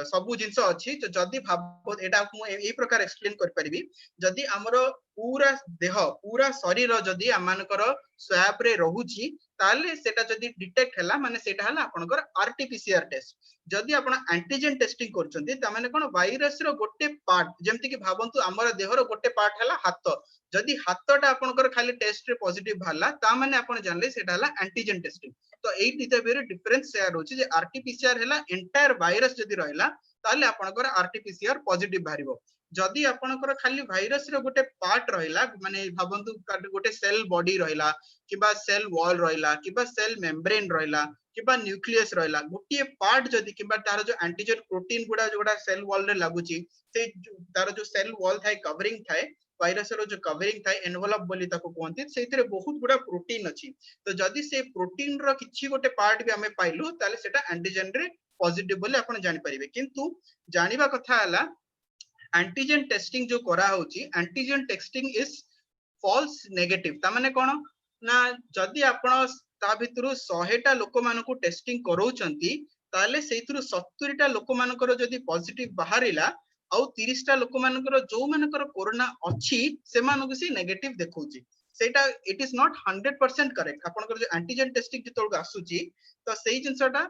सबु जिंस अछि जदि भाबो एटा मु एई प्रकार एक्सप्लेन कर परिबी जदि हमर पूरा देह पूरा शरीर जदि आमानकर स्वैप रे रहूची ताले सेटा जदि डिटेक्ट हला माने सेटा हला आपनकर आरटीपीसीआर टेस्ट जदि आपण एंटीजन टेस्टिंग करचंती त माने कोन वायरस रो गोटे पार्ट जेमति कि भाबंतु हमर देह रो गोटे पार्ट हला हाथ जदि हाथटा आपनकर खाली टेस्ट रे पॉजिटिव भाला ता माने आपण जानले सेटा हला एंटीजन टेस्टिंग तो एई दिते बेरे डिफरेंस शेयर होची जे आरटीपीसीआर हला एंटायर वायरस जदि रहला ताले आपनकर आरटीपीसीआर पॉजिटिव भारिबो जदि आपनकर खाली वायरस रो गोटे पार्ट रहिला माने भाबंतु गोटे सेल बॉडी रहिला किबा सेल वॉल रहिला किबा सेल मेम्ब्रेन रहिला किबा न्यूक्लियस रहिला गोटे पार्ट जदि किबा तार जो एंटीजन प्रोटीन गुडा जोडा सेल वॉल रे लागुची से तार जो सेल वॉल थाए कवरिंग थाए वायरस रो जो कवरिंग थाए एनवेलप बोली ताको कहंती सेतिरे बहुत गुडा प्रोटीन अछि तो जदि से प्रोटीन रो किछि गोटे पार्ट भी हमें पाइलु ताले सेटा एंटीजन रे पॉजिटिव बोली आपण जानि परिबे किंतु जानिबा कथा हला एंटीजन टेस्टिंग जो करा होची antigen testing is false negative ता माने कोन ना जदि आपण ता भितरु 100 टा लोक मानको टेस्टिंग करौचंती ताले सेइतरु 70 टा लोक मानकर जदि पॉजिटिव बाहरिला आउ 30 टा लोक मानकर जो मानकर कोरोना अछि से मानको से नेगेटिव देखौची सेटा इट इज नॉट 100% करेक्ट आपनकर जो एंटीजन टेस्टिंग जेतोल आसुची तो सेही जिंसटा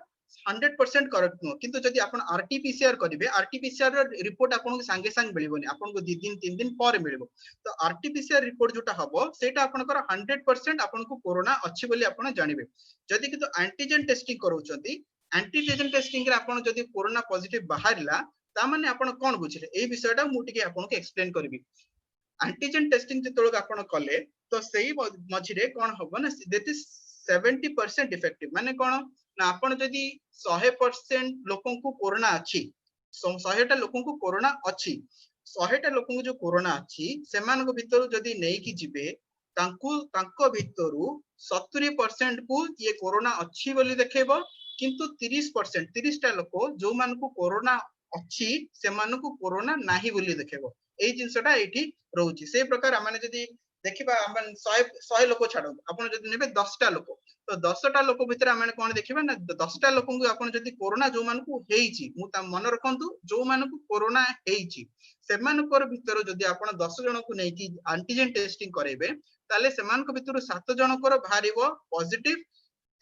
100% करेक्ट नो किंतु जदि आपण आरटीपीसीआर करिवे आरटीपीसीआर रो रिपोर्ट आपनको संगे संग मिलिबोनी आपनको 2 दिन 3 दिन पर मिलिबो तो आरटीपीसीआर रिपोर्ट जोटा हबो सेटा आपनकर 100% आपनको कोरोना अछि बोली आपण जानिबे जदि किंतु एंटीजन टेस्टिंग करूचंती एंटीजन टेस्टिंग रे आपण जदि कोरोना पॉजिटिव बाहरिला ता माने आपण कोन बुझिले एई विषयटा मु टिके आपनको एक्सप्लेन करबी एंटीजन टेस्टिंग जेतोल आपण कले तो सेही मझिरे कोन हबो ना दैट इज 70% इफेक्टिव माने कोन ना आपण जदि 100% लोकन को कोरोना अछि 100 टा लोकन को कोरोना अछि 100 टा लोकन को जो कोरोना अछि सेमान को भितर जदि नै कि जिबे तांको भितरु 70% को ये कोरोना अछि बोली देखेबो किंतु 30% टा लोक जो मान को कोरोना अछि से मान को कोरोना नाही बोली देखेबो एई जिंसटा एठी रहउची से प्रकार आमाने जदि देखिबा आमन 100 लोक छाडो आपण जदि नेबे 10 टा लोक तो 10 टा लोक भितर आमाने कोन देखिबा ना 10 टा लोक को आपण जदि कोरोना जो मान को हेइची मु ता मन रखंतु जो मान को कोरोना हेइची सेमानकर भितर जदि आपण 10 जण को नै कि एंटीजन टेस्टिंग करेबे ताले सेमान को भितर 7 जनकर भारिबो पॉजिटिव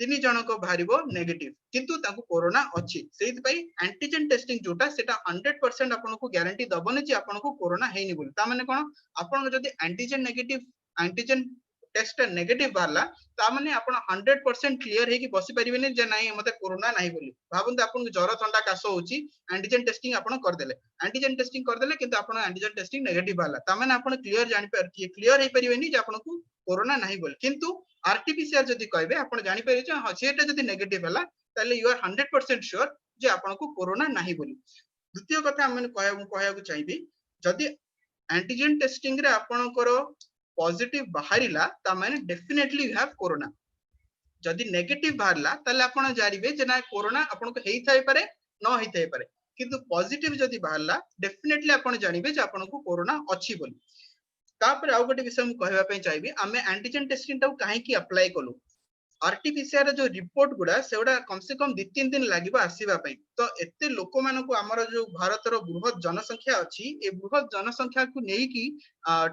3 जनक भारिबो नेगेटिव किंतु ताको कोरोना अछि सेहि पई एंटीजन टेस्टिंग जोटा सेटा 100% आपनको गारंटी दबने जे आपनको कोरोना हेनी बोली ता माने कोन आपण जदि एंटीजन टेस्ट नेगेटिव बारला ता माने आपण 100% क्लियर हे कि बसी परिबेनी जे नाही मते कोरोना नाही बोली भाबंत आपनको ज्वर ठंडा काश होउची एंटीजन टेस्टिंग आपण कर देले एंटीजन टेस्टिंग कर देले किंतु आपण एंटीजन टेस्टिंग नेगेटिव बारला ता माने आपण क्लियर जानि पर क्लियर हे परिबेनी जे आपनको कोरोना नाही बोली किंतु आरटीपीसीआर जदि कहबे आपण जानि परिबे जे हां सेटा जदि नेगेटिव हला ताले यू आर 100% श्योर जे आपनको कोरोना नाही बोली द्वितीय कथा हम कहया को चाहिबी जदि एंटीजन टेस्टिंग रे आपनकर पॉजिटिव बाहरिला ता माने डेफिनेटली यू हैव कोरोना जदि नेगेटिव बाहरला ताले आपण जानिबे जे ना कोरोना आपनको हेई थाई पारे न हेई थाई पारे किंतु पॉजिटिव जदी बाहरला डेफिनेटली आपण जानिबे जे आपनको कोरोना अछि बोली। तापर आउ गोटे विषय मु कहबा पई चाहिबी आमे एंटीजन टेस्टिंग टाउ काहे की अप्लाई कलु आरटीपीसीआर जो रिपोर्ट गुडा सेउडा कम से कम 2-3 दिन लागिबो आसीबा पई तो एते लोक मानको हमर जो भारत रो बृहत जनसंख्या अछि ए बृहत जनसंख्या को नेई की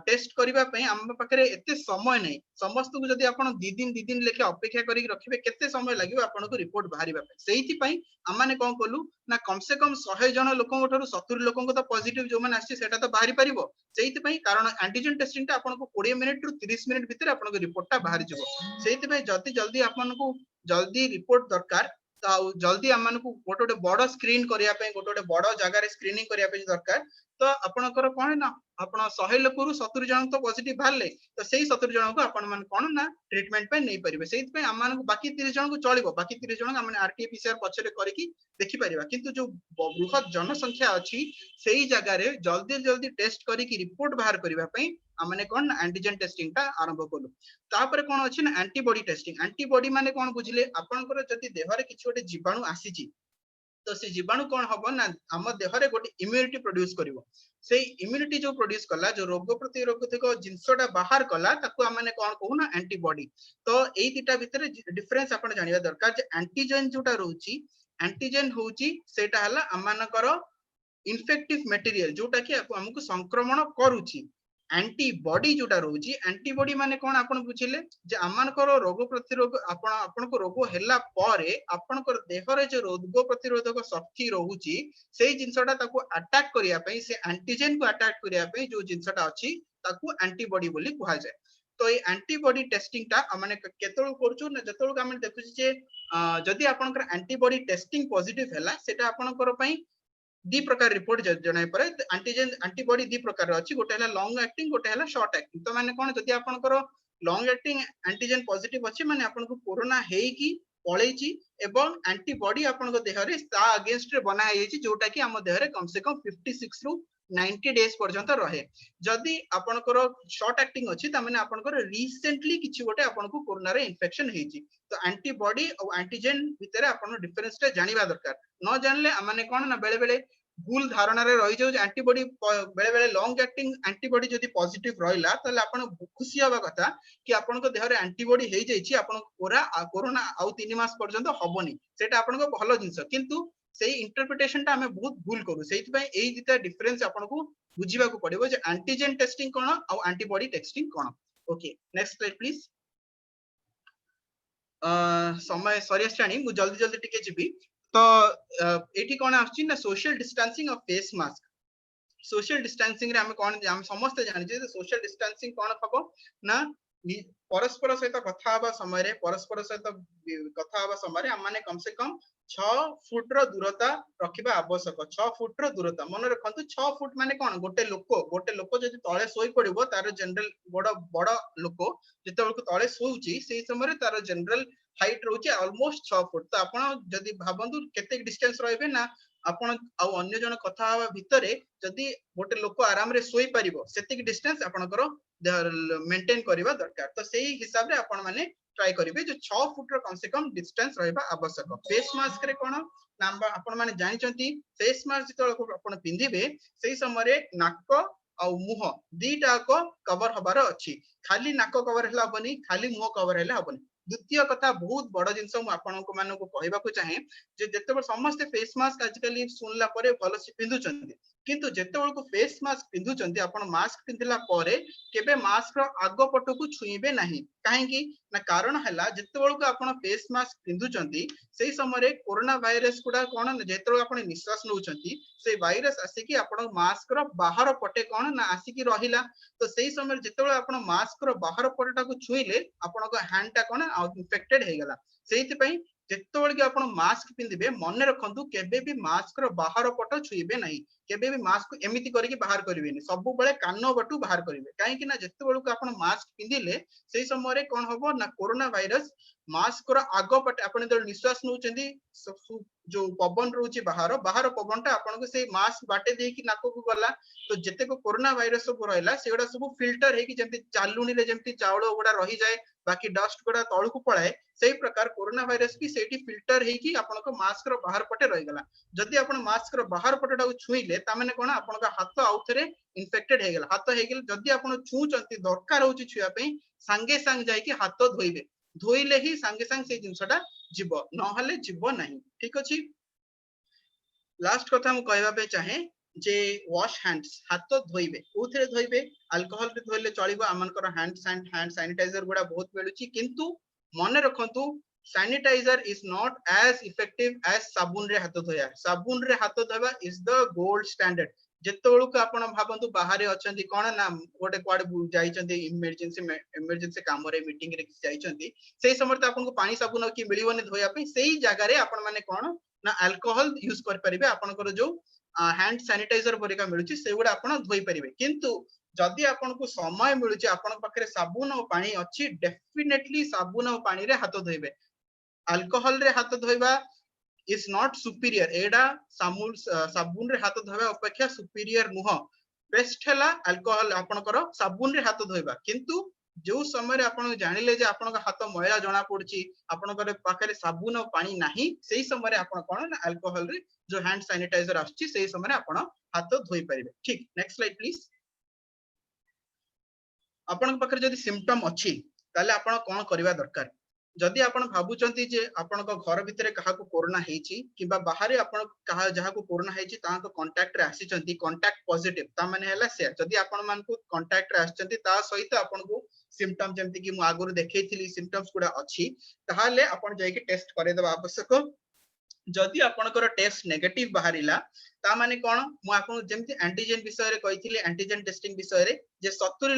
टेस्ट करिबा पई हम पाखरे एते समय नै समस्त को जदी आपण 2 दिन लेके अपेक्षा करी रखिबे केते समय लागिबो आपण को रिपोर्ट बाहरिबा पई सेहिति पई हम माने कोन कलु ना कम से कम 100 जन लोकन ठरो 70 लोकन को तो पॉजिटिव जो माने आछि सेटा तो बाहरी परिबो सेहिति पई कारण एंटीजन टेस्टिंग ता आपण को 20 मिनिट रु 30 मिनिट भीतर आपण को रिपोर्ट ता बाहरी जबो सेहिति पई जल्दी जल्दी आपण को जल्दी रिपोर्ट दरकार तो जल्दी हमन को गोटे बड़ स्क्रीन करिया पे गोटे बड़ जगह रे स्क्रीनिंग करिया पे दरकार तो आपनकर कोन ना आपण 100 लोकरु 70 जन तो पॉजिटिव बाहरले तो सेही 70 जन को आपण मन कोन ना ट्रीटमेंट पे नै परिबे सेहित पे हमन को बाकी 30 जन को चलिबो बाकी 30 जन हमन आरटीपीसीआर पछरे करिकि देखि परिबा किंतु जो बृहत जनसंख्या अछि सेही जगह रे जल्दी जल्दी टेस्ट करिकि रिपोर्ट बाहर करिबा पई हमने कोन एंटीजन टेस्टिंग ता आरंभ कलु तापर कोन अछि ना एंटीबॉडी टेस्टिंग एंटीबॉडी माने कोन बुझिले आपनकर जति देह रे किछि गोटे जीवाणु आसीची तो से जीवाणु कोन हबो ना हम देह रे गोटे इम्यूनिटी प्रोड्यूस करिवो से इम्यूनिटी जो प्रोड्यूस कला जो रोग प्रतिरोधक जिंसटा बाहर कला ताको हमने कोन कहू ना एंटीबॉडी तो एई दिटा भितरे डिफरेंस आपण जानिबा दरकार जे एंटीजन जोटा रहउची एंटीजन होउची सेटा हला हमनकर इन्फेक्टिव मटेरियल जोटा कि हमकु संक्रमण करूची एंटीबॉडी जोटा रोची एंटीबॉडी माने कोन आपण बुझिले जे आमानकर रोग प्रतिरोध आपण को रोग हैला पारे आपनकर देह रे जो रोग प्रतिरोधक शक्ति रहउची सेही जिंसटा ताको अटैक करिया पई से एंटीजन को अटैक करिया पई जो जिंसटा अछि ताको एंटीबॉडी बोली कुहा जाय तो ये एंटीबॉडी टेस्टिंग ता माने केतळ करछु ना जतळ हम देखुची जे जदी आपनकर एंटीबॉडी टेस्टिंग पॉजिटिव हैला सेटा आपनकर पई दी प्रकार रिपोर्ट जणाय परे एंटीजन एंटीबॉडी दी प्रकार अछि गोटे हला लॉन्ग एक्टिंग गोटे हला शॉर्ट एक्टिंग तो माने कोन जदी आपनकर लॉन्ग एक्टिंग एंटीजन पॉजिटिव अछि माने आपनको कोरोना हेई की पळेची एवं एंटीबॉडी आपनको देह रे ता अगेंस्ट रे बना हेची जोटा कि हम देह रे कम से कम 56 रु 90 डेज पर्यंत रहे जदी आपनकर शॉर्ट एक्टिंग अछि त माने आपनकर रिसेंटली किछि गोटे आपनको कोरोना रे इन्फेक्शन हेची तो एंटीबॉडी और एंटीजन भितरे आपन डिफरेंस टा जानिबा दरकार न जानले माने कोन ना बेले बेले भूल धारणा रे रहि जाउ एंटीबॉडी बेले बेले लॉन्ग एक्टिंग एंटीबॉडी जदी पॉजिटिव रहिला तले आपन खुशी होबा कथा कि आपन को देह रे एंटीबॉडी हेई जाईछि आपन कोरोना आउ 3 मास पर्यंत हबोनी सेटा आपन को भलो जिंस किंतु सेही इंटरप्रिटेशन ता हमें बहुत भूल करू सेहि पई एई दिता डिफरेंस आपन को बुझिबा को पड़िबो जे एंटीजन टेस्टिंग कोन आउ antibody testing cone okay next slide please समय सरी आछानी मु जल्दी जल्दी टिके जिबी तो एठी कोन आछि ना social distancing of face mask social distancing रे हम कोन हम समस्त जानि जे सोशल डिस्टेंसिंग कोन हबो ना परस्पर सहित कथा हबा समय रे परस्पर सहित कथा हबा समय रे हम माने कम से कम 6 फुट रो दूरता रखिबा आवश्यक 6 फुट रो दूरता मन रखंतु 6 फुट माने कोन गोटे लोक जदि तळे सोई पड़िबो तार जनरल बड़ लोक जते को तळे सोउची सेही समय रे तार जनरल हाइट रहउची ऑलमोस्ट 6 फुट तो आपण जदि भाबंतु केते डिस्टेंस रहबे ना आपण आ अन्य जन कथा हवा भितरे जदि गोटे लोक आराम रे सोई परिबो सेतिक डिस्टेंस आपनकर मेंटेन करबा दरकार तो सेही हिसाब रे आपण माने ट्राई करिवे जो 6 फुट रो कम से कम डिस्टेंस रहबा आवश्यक फेस मास्क रे कोन नाम आपण माने जानि चंती फेस मास्क जतळ आपण पिंधिबे सेही समय रे नाक आ मुह दीटा को कवर हबार अछि खाली नाक कवर हला बनी खाली मुह कवर हला हबनी द्वितीय कथा बहुत बड़ जिंस मु आपनको मानको कहबा को चाहे जे जते समस्त फेस मास्क आजकल सुनला परे भलो से पिंधु चंती किंतु जते को फेस मास्क पिंधु चंती आपण मास्क पिंधिला परे केबे मास्क रो आगो पटो को छुईबे नाही काहे की ना कारण हला जते को आपण फेस मास्क पिंधु चंती सेही समय रे कोरोना वायरस कुडा कोन जते आपण निश्वास नउ चंती से वायरस आसी की आपण मास्क रो बाहर पटे कोन ना आसी की रहिला तो सेही समय जते आपण मास्क रो बाहर पटेटा को छुईले आपण को हैंड टा कोन इन्फेक्टेड हे गला सेहिति पई जेतोल के आपण मास्क पिंदिबे मन रखंतु केबे भी मास्क रो बाहर पट छुईबे नाही केबे भी मास्क को एमिति करके बाहर करिवेनी सब बेले कानो बटू बाहर करिवे काहे कि ना जेतोल को आपण मास्क पिंदिले सेही समय रे कोन होबो ना कोरोना वायरस मास्क रो आगो पटे आपण जो निश्वास नउचंदी जो पवन रोची बाहर बाहर पवनटा आपण को से मास्क बाटे दे कि नाको को गला तो जते को कोरोना वायरस सब रहला सेगुडा सब फिल्टर हे कि जेमति चालुनी रे जेमति चावल गुडा रही जाए बाकी डस्ट गुडा तळु को पळाए सेही प्रकार कोरोना वायरस भी सेठी फिल्टर हे कि आपण को मास्क रो बाहर पटे रही गला जदी आपण मास्क रो बाहर पटेटा को छुईले ता माने कोन आपण का हाथ आउथरे इन्फेक्टेड हे गेला हाथ हे गेल जदी आपण छुचंती दरकार होची छुया पे संगे संग जाई कि हाथ धोइबे धोइले ही संगे संग से जिंसटा जीव न हले जीव नहीं ठीक अछि लास्ट कथा मु कहबा पे चाहे जे वॉश हैंड्स हाथ धोइबे उथरे धोइबे अल्कोहल रे धोइले चलिबो आमनकर हैंड सैनिटाइजर गुडा बहुत मिलुची किंतु मने रखंतु sanitiser is not as effective as साबुन रे हाथ धोया इज द गोल्ड स्टैंडर्ड जेतोळु को आपण भाबंतु बाहरे अछंती कोन ना गोटे क्वाड जाइचंती इमरजेंसी काम रे मीटिंग रे जाइचंती सेही समय त आपन को पानी साबुन की मिलिवने धोया पे सेही जगह रे आपण माने कोन ना अल्कोहल यूज कर परिबे आपण को जो हैंड सैनिटाइजर परिका मिलुची सेगुडा आपण धोई परिबे किंतु जदि आपण को समय मिलुची आपण पाखरे साबुन और पानी अछि डेफिनेटली साबुन और पानी रे हाथ धोइबे अल्कोहल रे हाथ धोइबा is not superior एडा साबुन रे हाथ धोबा अपेक्षा सुपीरियर नुह बेस्ट हला अल्कोहल आपण करो साबुन रे हाथ धोइबा किंतु जो समय रे आपण जानिले जे आपण हाथ मैला जणा पड़ची आपण करे पाखरे साबुन और पानी नाही सेही समय रे आपण कोन ना अल्कोहल रे जो हैंड सैनिटाइजर आछी सेही समय रे आपण हाथ धोई परिबे ठीक नेक्स्ट स्लाइड प्लीज आपण पाखरे जदी सिम्पटम अछि ताले आपण कोन करबा दरकार जदि आपण भाबुचंती जे आपण को घर भितरे कहा को कोरोना हेची किबा बाहरे आपण कहा जहा को कोरोना हेची ता को कांटेक्ट रे आसीचंती कांटेक्ट पॉजिटिव ता माने हैला से जदि आपण मान को कांटेक्ट रे आछचंती ता सहित आपण को सिम्पटम जेमति कि मु आगुर देखैथिली सिम्पटम्स गुडा अछि ताहाले आपण जाय के टेस्ट करे देबा आवश्यक जदि आपनकर टेस्ट नेगेटिव बाहरिला ता माने कोन मु आपन जेमति एंटीजन विषय रे कहिथिले एंटीजन टेस्टिंग विषय रे जे 70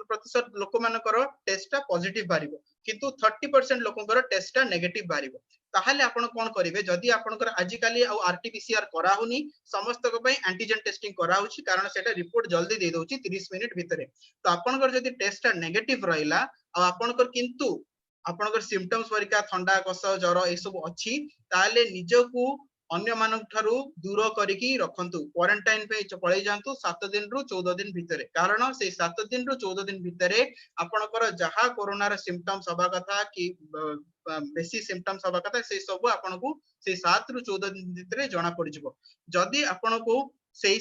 प्रतिशत लोक मानकर टेस्टटा पॉजिटिव बारिबो किंतु 30% लोकंकर टेस्टटा नेगेटिव बारिबो ताहाले आपण कोन करिवे जदि आपनकर आजिकाली आ आरटीपीसीआर करा होनी समस्त को पई एंटीजन टेस्टिंग करा होची कारण सेटा रिपोर्ट जल्दी दे दोची 30 मिनिट भितरे तो आपनकर जदि टेस्टटा नेगेटिव रहिला आ आपनकर किंतु आपनकर सिम्पटम्स परिका ठंडा कस ज्वर ए सब अछि ताले निजकू अन्य मानक थारु दूर करिकी रखंतु क्वारंटाइन पे पळै जांतु 7 दिन रु 14 दिन भितरे कारण से 7 दिन रु 14 दिन भितरे आपनकर जहा कोरोना रे सिम्पटम्स हबा कथा कि बेसी सिम्पटम्स हबा कथा से सब आपनको से 7 रु 14 दिन भितरे जणा पड़ जिवो जदि आपनको से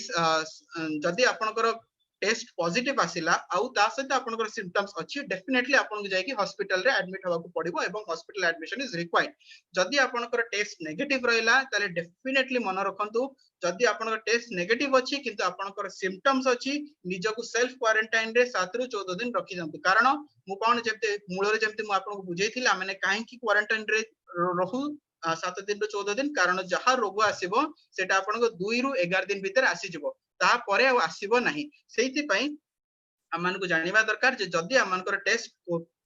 जदि आपनकर टेस्ट पॉजिटिव आसिला आउ ता सहित आपनकर सिम्पटम्स अछि डेफिनेटली आपन जाय कि हॉस्पिटल रे एडमिट होबा को पड़िबो एवं हॉस्पिटल एडमिशन इज रिक्वायर्ड जदि आपनकर टेस्ट नेगेटिव रहिला ताले डेफिनेटली मन रखंतु जदि आपनकर टेस्ट नेगेटिव अछि किंतु आपनकर सिम्पटम्स अछि निजको सेल्फ क्वारंटाइन रे 7 रु 14 दिन रखि जंतु कारण मु कोन जेते मूल रे जेते मु आपन को बुझैथिला माने काहे कि क्वारंटाइन रे रहू 7 दिन रु 14 दिन कारण जहा रोग आसीबो सेटा आपन को 2 रु 11 दिन भीतर आसी जिवो ता परे आसीबो नाही सेहिति पई अमान को जानिबा दरकार जे जदि अमानकर टेस्ट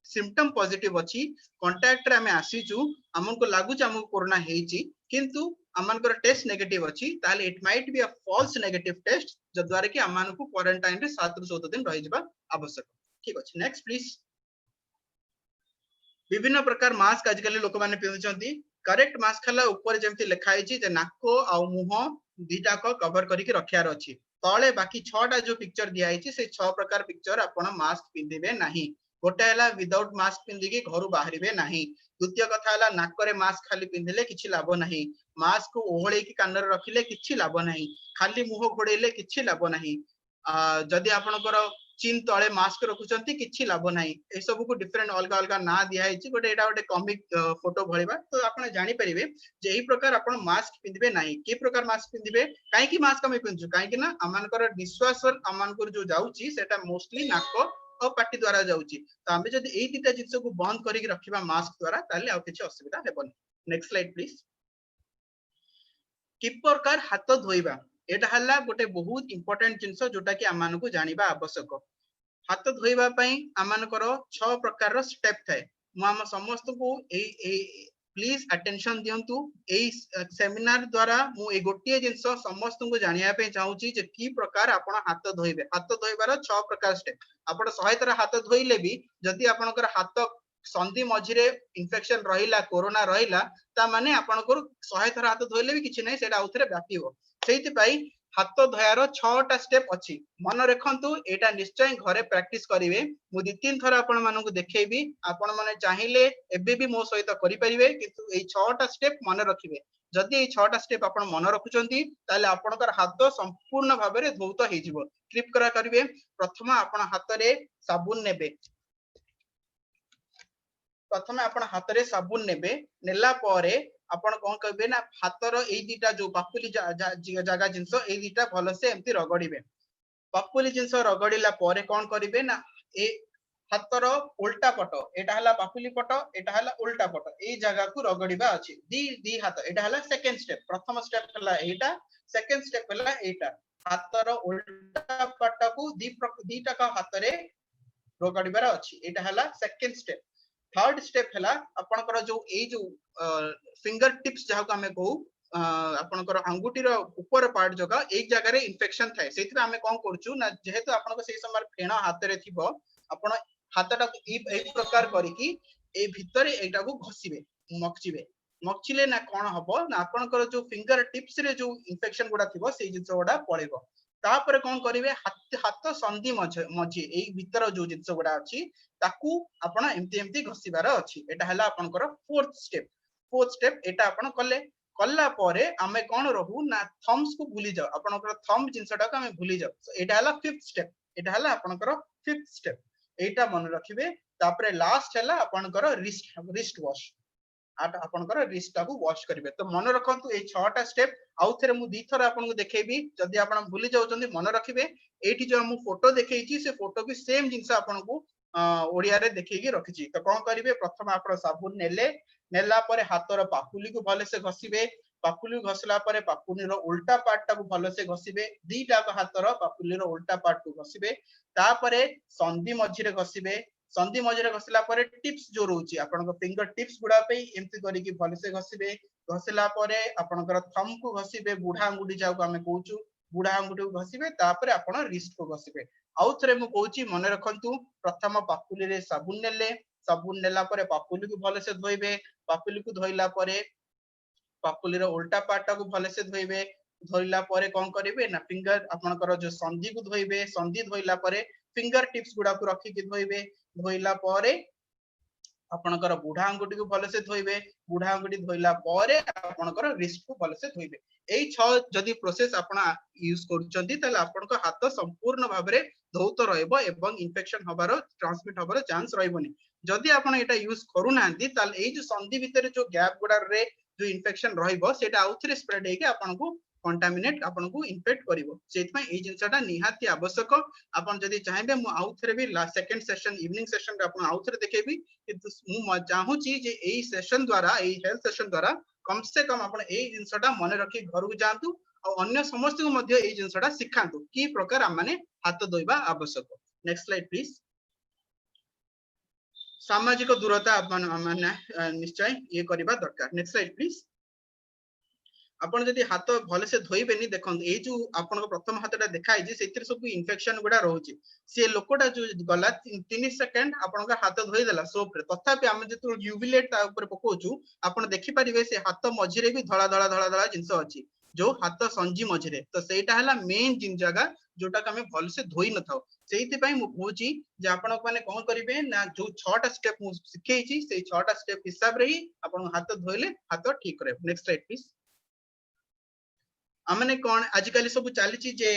सिम्पटम पॉजिटिव अछि कांटेक्ट रे हमें आसीचु हमन को लागु हमन कोरोना हेची किंतु अमानकर टेस्ट नेगेटिव अछि ताले it might be a false negative test जद्वारे कि अमान को क्वारंटाइन रे 7 रु 14 दिन रहि जिबा आवश्यक ठीक अछि नेक्स्ट प्लीज विभिन्न प्रकार मास्क आजकल लोक माने पिउचंती करेक्ट मास्क हला ऊपर जेमति लिखा आइची जे नाको आ मुह दीटा को कवर करिके रखियार अछि तळे बाकी 6टा जो पिक्चर दिया आइची से 6 प्रकार पिक्चर आपण मास्क पिंदिबे नाही गोटे हला विदाउट मास्क पिंदिके घरु बाहरिबे नाही द्वितीय कथा हला नाकरे मास्क खाली पिंदिले किछि लाभ नाही मास्क को ओहळे की कान रे रखिले किछि लाभ नाही खाली मुह घोडेले किछि लाभ नाही जदि आपनकर चीन तळे मास्क रखुचंती किछि लाभ नाही ए सब को डिफरेंट अलगा अलगा ना दिया आइची गोटे एटा गोटे कॉमिक फोटो भरिबा तो आपण जानि परिबे जे एही प्रकार आपण मास्क पिंदिबे नाही के प्रकार मास्क पिंदिबे काहे कि मास्क हम पिंजु काहे कि ना अमानकर निश्वास अमानकर जो जाउची सेटा मोस्टली नाक और पाटी द्वारा जाउची तो हमें जदि एही तीटा जिंस को बंद करिक रखिबा मास्क द्वारा ताले आ किछि असुविधा हेबन नेक्स्ट स्लाइड प्लीज कि प्रकार हाथ धोइबा एटा हल्ला गोटे बहुत इंपोर्टेंट जिंस जोटा कि अमान को जानिबा आवश्यक हाथ धोइबा पई अमानकर 6 प्रकार रो स्टेप थाए मु हम समस्त को ए प्लीज अटेंशन दियंतु ए सेमिनार द्वारा मु ए गोटिए जिंस समस्त को जानिया पे चाहूची जे की प्रकार आपण हाथ धोइबे हाथ धोइबार 6 प्रकार स्टेप आपण 100 तरह हाथ धोइले भी जदि आपनकर हाथ संधि मझिरे इन्फेक्शन रहिला कोरोना रहिला ता माने आपनकर 100 थर हाथ धोइले भी किछि नै सेटा आउथरे व्यापीबो सेहिति पई हाथ धोयार 6टा स्टेप अछि मन रखंतु एटा निश्चय घरे प्रैक्टिस करिवे मु दि तीन थर आपण मानकु देखैबी आपण माने चाहिले एबे भी मो सहित करि परिवे किंतु एई 6टा स्टेप मन रखिबे जदि एई 6टा स्टेप आपण मन रखुचंती ताले आपणकर हाथ संपूर्ण भाबरे धौत हे जिवो क्लिप करा करिवे प्रथम आपण हातरे साबुन नेबे प्रथम आपण हातरे साबुन नेबे नेला परे आपण कोन करबे ना हातर एई दीटा जो पापुली जागा जिंस एई दीटा भलो से एम्ति रगड़ीबे पापुली जिंस रगड़ीला परे कोन करिवे ना ए हातर उल्टा पट एटा हला पापुली पट एटा हला उल्टा पट एई जागा को रगड़ीबा अछि दी हाथ एटा हला सेकंड स्टेप प्रथम स्टेप हला एटा सेकंड स्टेप हला एटा हातर उल्टा पट को दीटा का हातरे रगड़ीबार अछि एटा हला सेकंड स्टेप थर्ड स्टेप हला आपनकर जो ए जो फिंगर टिप्स जहा को हमें कहू आपनकर अंगुटीर ऊपर पार्ट जगह एक जगह रे इन्फेक्शन थाए सेति हमें कोन करछु ना जेहेतु आपनको सेही समय फेणा हाथ रे थिबो आपण हाथटा एक प्रकार करी कि ए भितरे एटा को घसीबे मक्चिले ना कोन हबो ना आपनकर जो फिंगर टिप्स रे जो इन्फेक्शन गुडा थिबो सेही जिंस गुडा पळेबो तापर कोन करिवे हाथ संधि मझी एई भितर जो जिंस गुडा अछि ताकू आपण एम्ति घसीबार अछि एटा हला आपनकर फोर्थ स्टेप एटा आपण कल्ला परे आमे कोन रहू ना थम्स को भूली जाओ आपनकर थंब जिंसटा को हमें भूली जाओ एटा हला फिफ्थ स्टेप एटा हला आपनकर फिफ्थ स्टेप एटा मन रखिबे तापरे लास्ट हला आपनकर रिस्ट वॉश आटा आपनकर रिस्ट को वॉश करिवे तो मन रखंतु ए 6टा स्टेप आउ थरे मु दी थर आपन को देखेबी जदी आपन भूली जाउचंदी मन रखिबे एठी जो हम फोटो देखैची से फोटो भी सेम जिंस आपन को ओडिया रे देखैकी रखिची तो कोन करिवे प्रथम आपन साबुन नेला परे हातर पापुली को भले से घसीबे पापुली घसला परे पापुली रो उल्टा पार्ट को भले से घसीबे दीटा का हातर पापुली रो उल्टा पार्ट को घसीबे तापरे संधि मझिरे घसीबे संधि मझिरे घसला परे टिप्स जो रहउची आपन को फिंगर टिप्स गुडा पे एम्ति करी कि भले से घसीबे घसला परे आपनकर थंब को घसीबे बुढा अंगुठी जाउ को हमें कहूचू बुढा अंगुठी को घसीबे तापरे आपण रिस्ट को घसीबे आउ थरे मु कहूची मन रखंतु प्रथम पापुली रे साबुन नेला परे पापुली को भले से धोइबे पापुली को धोइला परे पापुली रो उल्टा पार्ट को भले से धोइबे धोइला परे कोन करिवे ना फिंगर आपनकर जो संधि को धोइबे संधि धोइला परे फिंगर टिप्स गुडा को रखी कि धोइबे धोइला परे आपनकर बुढा अंगुठी को भले से धोइबे बुढा अंगुठी धोइला परे आपनकर रिस्ट को भले से धोइबे एई 6 जदी प्रोसेस आपण यूज करूचंती तले आपनको हाथ संपूर्ण भाबरे धौत रहइबो एवं इन्फेक्शन हबारो ट्रांसमिट हबारो चांस रहइबोनी जदी आपण एटा यूज करू नांती तले एई जो संधि भितर जो गैप गुडा रे जो इन्फेक्शन रहइबो सेटा आउथरे स्प्रेड हेके आपनको कंटामिनेट आपनको इन्फेक्ट करिवो सेतमै एई जिंसटा निहाती आवश्यक आपण जदी चाहेबे मु आउथरे भी सेकंड सेशन इवनिंग सेशन रे आपण आउथरे देखेबी किंतु मु चाहूची जे एई सेशन द्वारा एई हेल्थ सेशन द्वारा कम से कम आपण एई जिंसटा मन रखी घर को जांतु और अन्य समस्त को मध्य एई जिंसटा सिखांतु की प्रकार माने हाथ धोइबा आवश्यक नेक्स्ट स्लाइड प्लीज सामाजिक दूरता आपण माने निश्चय ये करबा दरकार नेक्स्ट स्लाइड प्लीज आपण जदी हाथ भले से धोइबेनी देखन ए जो आपण को प्रथम हाथटा देखाइ जे सेतिर सब इन्फेक्शन गुडा रहउची से लोकटा जो गला 3 सेकंड आपण का हाथ धोइ देला सोप रे तथापि हम जेतु यूविलेट ता ऊपर पकोचू आपण देखि परिबे से हाथ मझिरे भी धळा धळा जिंस अछि जो हाथ संजी मझिरे तो सेटा हला मेन जिन जगह जोटा का हमें भल से धोइ न थाओ सेहिति पई मु कहूची जे आपण माने कोन करिवे ना जो 6टा स्टेप मु सिखेइची से 6टा स्टेप हिसाब रे ही आपण हाथ धोइले हाथ ठीक करे नेक्स्ट स्लाइड प्लीज आमने कोन आजिकली सब चलीची जे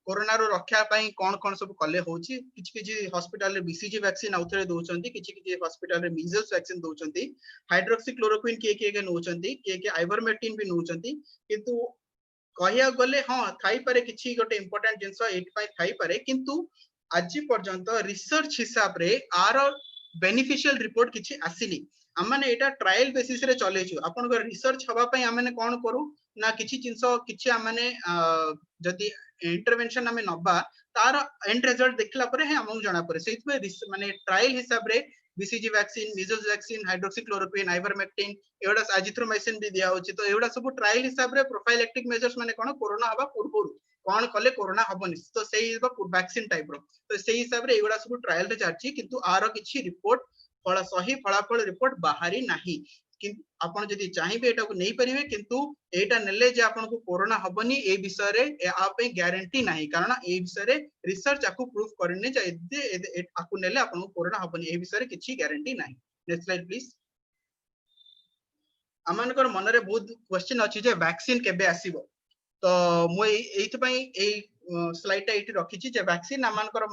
कोरोना रो रक्षा पई कोन कोन सब कले होची किछि हॉस्पिटल रे बीसीजी वैक्सीन आउथरे दोचंती किछि हॉस्पिटल रे मीजल्स वैक्सीन दोचंती हाइड्रोक्सीक्लोरोक्विन के नोचंती के आइवरमेक्टिन भी नोचंती किंतु कहिया गले हां थाई पारे किछि गोटे इंपोर्टेंट जिंस एट पई थाई पारे किंतु आज पर्यंत रिसर्च हिसाब रे आर बेनिफिशियल रिपोर्ट किछि आसिली हमने एटा ट्रायल बेसिस रे चलेछु आपन को रिसर्च हवा पई हमने कोन करू ना किछि जिंस किछि हमने जदी इंटरवेंशन हमें नबा तार एंड रिजल्ट देखला परे है हमहु जणा परे सेति में माने ट्रायल हिसाब रे BCG vaccine measles vaccine hydroxychloroquine ivermectin एवडा एजिथ्रोमाइसिन भी दिया होची तो एवडा सब ट्रायल हिसाब रे प्रोफाइलेक्टिक मेजर्स माने कोन कोरोना हबा पूर्वरु कोन कले कोरोना हबनी तो सेही वैक्सीन टाइप रो तो सेही हिसाब रे एवडा सब ट्रायल रे चाची किंतु आरो किछि रिपोर्ट सही फलाफल रिपोर्ट बाहरी नाही कि आपण जदि चाहिबे एटा को नै परिबे किंतु एटा नेले जे आपण को कोरोना हबनी ए विषय रे आ पे गारंटी नाही कारण ए विषय रे रिसर्च आकु प्रूफ करने जे आकु नेले आपण को कोरोना हबनी ए विषय रे किछि गारंटी नाही। Next slide please. आमानकर मन रे बहुत क्वेश्चन अछि जे वैक्सीन केबे आसीबो तो मु एथि पई ए स्लाइड टा एठी रखी छी जे वैक्सीन आमानकर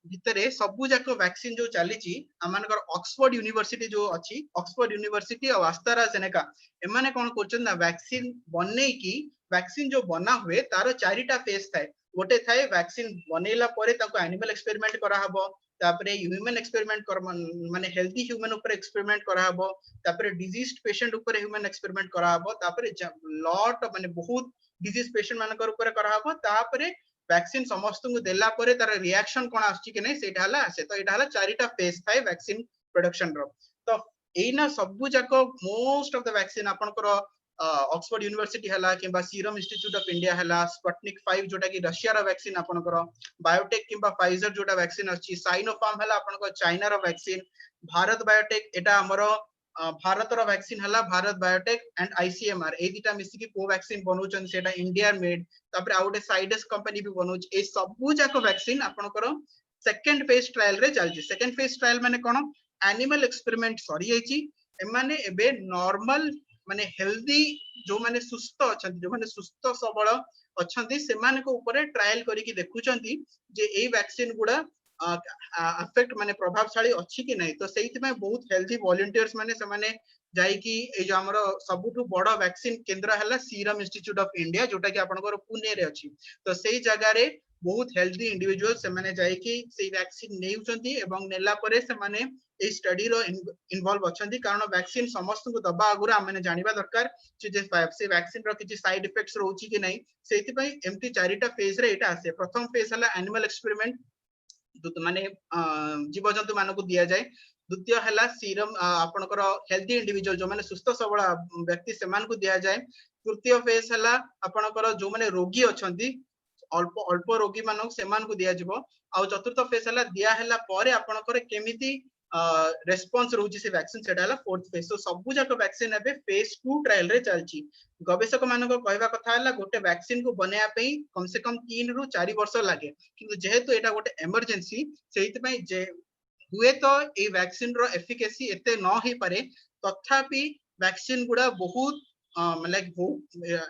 भितरे सबु जाको वैक्सीन जो चली छी आमानकर ऑक्सफोर्ड यूनिवर्सिटी जो अछि ऑक्सफोर्ड यूनिवर्सिटी और एस्ट्राजेनेका एमाने कोन करछन ना वैक्सीन बनै की वैक्सीन जो बना हुए तारो चारिटा फेज थाए गोटे थाए वैक्सीन बनेला परे ताको एनिमल एक्सपेरिमेंट करा हबो तापरे ह्यूमन एक्सपेरिमेंट कर माने हेल्दी ह्यूमन ऊपर एक्सपेरिमेंट करा हबो तापरे डिजीज्ड पेशेंट ऊपर ह्यूमन एक्सपेरिमेंट करा हबो तापरे लॉट माने बहुत डिजीज पेशेंट मानकर ऊपर करा हबो तापरे वैक्सीन समस्त को देला परे तार रिएक्शन कोन आछि कि नै सेटा हला आसे तो एटा हला चारिटा फेज थाए वैक्सीन प्रोडक्शन रो तो एना सबु जाको मोस्ट ऑफ द वैक्सीन आपनकर ऑक्सफोर्ड यूनिवर्सिटी हला किबा सीरम इंस्टीट्यूट ऑफ इंडिया हला स्पुतनिक 5 जोटा कि रशिया रो वैक्सीन आपनकर बायोटेक किबा फाइजर जोटा वैक्सीन अछि साइनोफार्म हला आपनकर चाइना रो वैक्सीन भारत बायोटेक एटा हमरो भारत रो वैक्सीन हला भारत बायोटेक एंड आईसीएमआर ए दिटा मिसी की को वैक्सीन बनौचन सेटा इंडिया मेड तापर आउटे साइडस कंपनी भी बनौच ए सबु जाको वैक्सीन आपनकर सेकंड फेज ट्रायल रे चलछि सेकंड फेज ट्रायल माने कोन एनिमल एक्सपेरिमेंट सरी जाइछि एमाने एबे नॉर्मल माने हेल्दी जो माने सुस्थ अछंती जो माने सुस्थ सबल अछंती से माने को ऊपर ट्रायल करी की देखुचंती जे ए वैक्सीन गुडा अफेक्ट माने प्रभावशाली अछि कि नै तो सेहित में बहुत हेल्दी वॉलंटियर्स माने से माने जाई की ए जो हमरो सबुठु बडो वैक्सीन केंद्र हला सीरम इंस्टीट्यूट ऑफ इंडिया जोटा कि आपनकर पुणे रे अछि तो सेही जगह रे बहुत हेल्दी इंडिविजुअल से माने जाई की से वैक्सीन नेउचंती एवं नेला परे से माने ए स्टडी रो इन्वॉल्व अछंती कारण वैक्सीन समस्त को दबा आगुरा माने जानिबा दरकार से वैक्सीन रो किछि साइड इफेक्ट्स रहउची कि नै सेति पई एमटी चारिटा फेज रे एटा आसे प्रथम फेज हला एनिमल एक्सपेरिमेंट माने जीव जंतु मानको दिया जाए द्वितीय हला सीरम आपनकर हेल्दी इंडिविजुअल जो माने सुस्थ सबल व्यक्ति समान को दिया जाए तृतीय फेज हला आपनकर जो माने रोगी अछंती अल्प अल्प रोगी मानक समान को दिया जिवो आ चतुर्थ फेज हला दिया हला परे आपनकर केमिति रेस्पॉन्स रहउची से वैक्सीन सेटा हला फोर्थ फेज तो सबु जाक वैक्सीन एबे फेज 2 ट्रायल रे चलची गवेषक मानको कहबा कथा हला गोटे वैक्सीन को बनाया पई कम से कम 3 रु 4 वर्ष लागे किंतु जेहेतु एटा गोटे इमरजेंसी सेहित पई जे हुए तो ए वैक्सीन रो एफिकेसी एते न ही पारे तथापि वैक्सीन गुडा बहुत like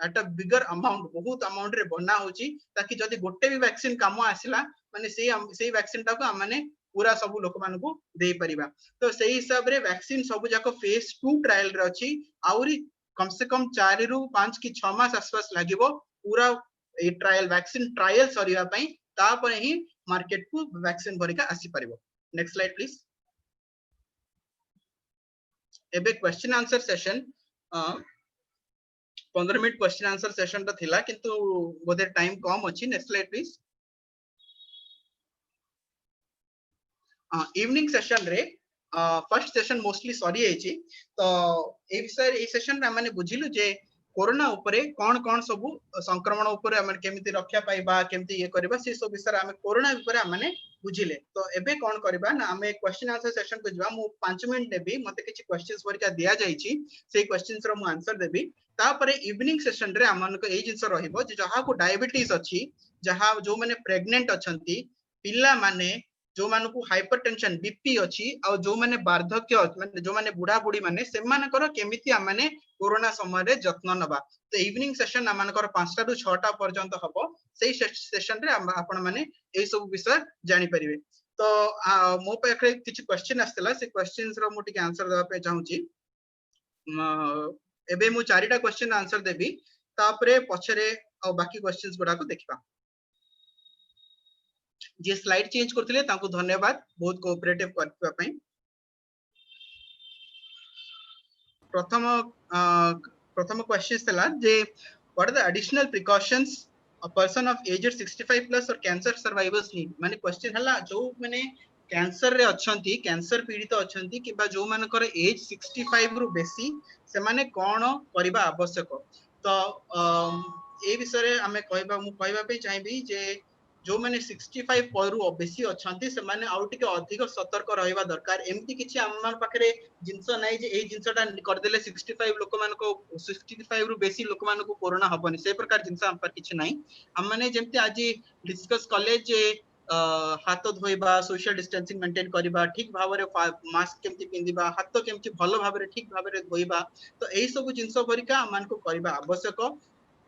at a bigger amount बहुत अमाउंट रे बना होची ताकि जदी गोटे भी वैक्सीन काम आसिला माने सेही वैक्सीन टा को माने पूरा सब लोक मान को दे परिबा तो सही हिसाब रे वैक्सीन सब जाको फेज 2 ट्रायल रे अछि आउरी कम से कम 4 रु 5 की 6 मास आसपास लागिवो पूरा ए ट्रायल वैक्सीन ट्रायल सरिया पई तापर ही मार्केट को वैक्सीन भरिका आसी परिबो। Next slide please. एबे question answer session 15 minute question answer session तो थिला किंतु बोधे टाइम कम अछि। Next slide please. Evening session रे फर्स्ट सेशन मोस्टली सरी आइछि तो ए विषय ए सेशन रे माने बुझिलु जे कोरोना ऊपर कोन कोन सब संक्रमण ऊपर हम केमिति रक्षा पाइबा केमिति ये करबा से सब विषय हम कोरोना ऊपर माने बुझिले तो एबे कोन करबा ना हम क्वेश्चन आंसर सेशन को जवा मु 5 मिनिट देबी मते किछि क्वेश्चंस परिका दिया जाइछि से क्वेश्चंस रो मु आंसर देबी तापरे इवनिंग सेशन रे हमन को ए जिंस रहिबो जे जहा को डायबिटीज अछि जहा जो माने प्रेग्नेंट अछंती पिल्ला माने जो मानकु हाइपरटेंशन बीपी अछि आ जो माने वार्धक्य माने जो माने बुढ़ा बुढ़ी माने से मानकर केमिति माने कोरोना समय रे जत्न नबा तो इवनिंग सेशन मानकर 5टा रु 6टा पर्यंत हबो सेही सेशन रे आपण माने ए सब विषय जानि परिबे तो मो पाखरे किछि क्वेश्चन आस्तला से क्वेश्चंस रो मु टिके आंसर देबा पे चाहूची एबे मु 4टा क्वेश्चन आंसर देबी तापरे पछरे आ बाकी क्वेश्चंस गुडा को देखबा जे स्लाइड चेंज करथिले तांको धन्यवाद बहुत कोऑपरेटिव करथिबा पई प्रथम क्वेश्चन थला जे what are the additional precautions a person of aged 65 plus और कैंसर सर्वाइवर्स नीड माने क्वेश्चन हला जो माने कैंसर रे अछंती कैंसर पीड़ित अछंती किबा जो मानकर एज 65 रु बेसी से माने कोन करिबा आवश्यक तो ए विषय रे हमें कहबा मु कहबा पे चाहिबी जे जो माने 65 परु बेसी अछंती से माने आउ टिके अधिक सतर्क रहइबा दरकार एमती किछि हमर पाखरे जिंस नै जे एई जिंसटा कर देले 65 लोक मान को 65 रु बेसी लोक मान को कोरोना हबनी से प्रकार जिंस हम पर किछि नै हम माने जेमती आज डिस्कस कॉलेज जे हाथ धोइबा सोशल डिस्टेंसिंग मेंटेन करिबा ठीक भाबरे मास्क केमती पिंदिबा हाथ केमती भलो भाबरे ठीक भाबरे धोइबा तो एई सब जिंस परिका हम को करिबा आवश्यक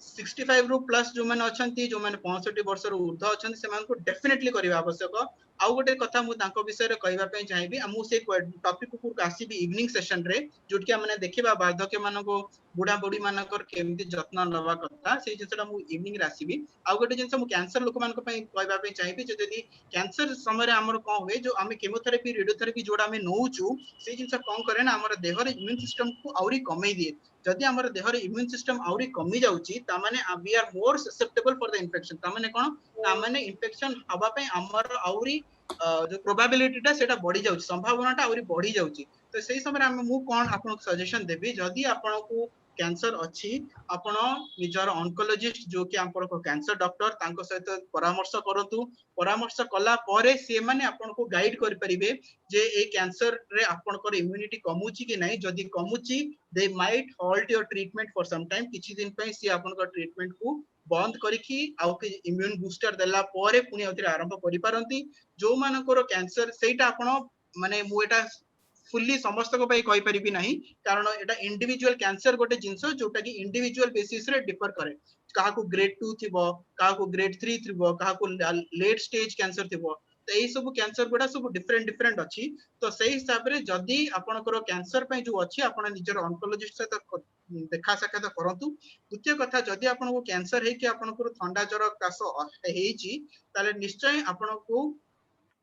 65 रु प्लस जो माने अछंती जो माने 65 वर्ष रु ऊर्ध्व अछंती से मान को डेफिनेटली करिबा आवश्यक आउ गोटे कथा मु तांको विषय रे कहबा पई चाहेबी हमु से टॉपिक को आसीबी इवनिंग सेशन रे जोटि हमने देखिबा बार्धक्य मान को बुढ़ा बुढ़ी मानकर केमती जत्न नवा कथा से जिंसटा मु इवनिंग रे आसीबी आउ गोटे जिंस मु कैंसर लोक मान को पई कहबा पई चाहेबी जे यदि कैंसर समय रे हमर कोन होय जो हमें केमोथेरेपी रेडियोथेरेपी जोडा हमें नोउचू से जिंस कोन करे ना हमर देह रे इम्यून सिस्टम को आउरी कमै दिए जदि हमर देह रे इम्यून सिस्टम आउरी कमी जाउची ता माने we are more susceptible for the infection ता माने कोन ता माने इन्फेक्शन हबा पई हमर आउरी जो प्रोबेबिलिटी टा सेटा बढ़ी जाउची संभावना टा आउरी बढ़ी जाउची तो सेही समय हम मु कोन आपन सजेशन देबी जदि आपन को कैंसर अछि आपण निजर ऑन्कोलॉजिस्ट जो कि आपन को कैंसर डॉक्टर तांको सहित परामर्श करंतु परामर्श कला परे से माने आपन को गाइड कर परिबे जे ए कैंसर रे आपन को इम्यूनिटी कमुची कि नहीं जदि कमुची they might halt your treatment for some time किछि दिन पई से आपन को ट्रीटमेंट को बंद करिखि आउ के इम्यून बूस्टर देला परे पुनी अतिर आरंभ करि पारंती जो मानकर कैंसर सेटा आपण माने मु एटा फुल्ली समस्त को कहि परिबी नहीं कारण एटा इंडिविजुअल कैंसर गोटे जिंस जोटा कि इंडिविजुअल बेसिस रे डिफर करे काहा को ग्रेड 2 थिबो काहा को ग्रेड 3 थिबो काहा को लेट स्टेज कैंसर थिबो तो एई सब कैंसर गुडा सब डिफरेंट डिफरेंट अछि तो सेही हिसाब रे जदी आपनकर कैंसर पई जो अछि आपण निजर ऑन्कोलॉजिस्ट से देखा साक्षात करंतु द्वितीय कथा जदी आपन को कैंसर हे कि आपनकर ठंडा ज्वर काश हेची ताले निश्चय आपन को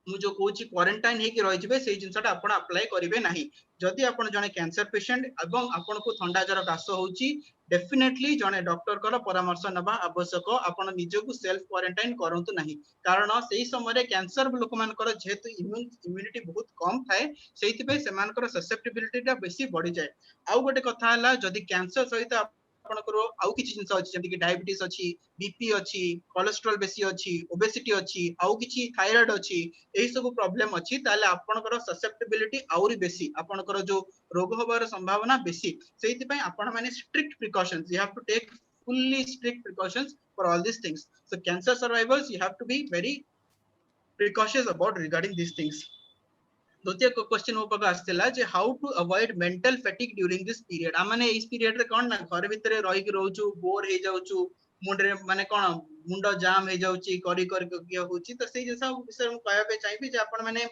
मु जो कोची क्वारंटाइन हे कि रहि जिवे सेही जिंसटा आपण अप्लाई करिवे नाही जदी आपण जने कैंसर पेशेंट एवं आपण को ठंडा ज्वर काश होउची डेफिनेटली जने डॉक्टर कर परामर्श नबा आवश्यक आपण निजको सेल्फ क्वारंटाइन करंतु नाही कारण सेही समय रे कैंसर लोक मानकर जेहेतु इम्यूनिटी बहुत कम थाए सेहिति पे सेमानकर ससेप्टेबिलिटी टा बेसी बढ़ी जाए आउ गोटे कथा हला जदी कैंसर सहित आपनकर आउ किछि जिंस अछि जति कि डायबिटीज अछि बीपी अछि कोलेस्ट्रॉल बेसी अछि ओबेसिटी अछि आउ किछि थायराइड अछि एही सब प्रॉब्लम अछि ताले आपनकर ससेप्टेबिलिटी आउरी बेसी आपनकर जो रोग होबार संभावना बेसी सेहिति पय आपण माने strict precautions you have to take fully strict precautions for all these things so cancer survivors you have to be very precautious about regarding these things द्वितीय क्वेश्चन मो पाक आस्तेला जे how to avoid mental fatigue during this period आ माने इस period रे कोन ना घर भीतर रहि के रहउछु बोर हे जाउछु मुंडरे माने कोन मुंड जाम हे जाउची करी के होउची तो सेही जैसा विषय मु कहबा पे चाहिबी जे आपण माने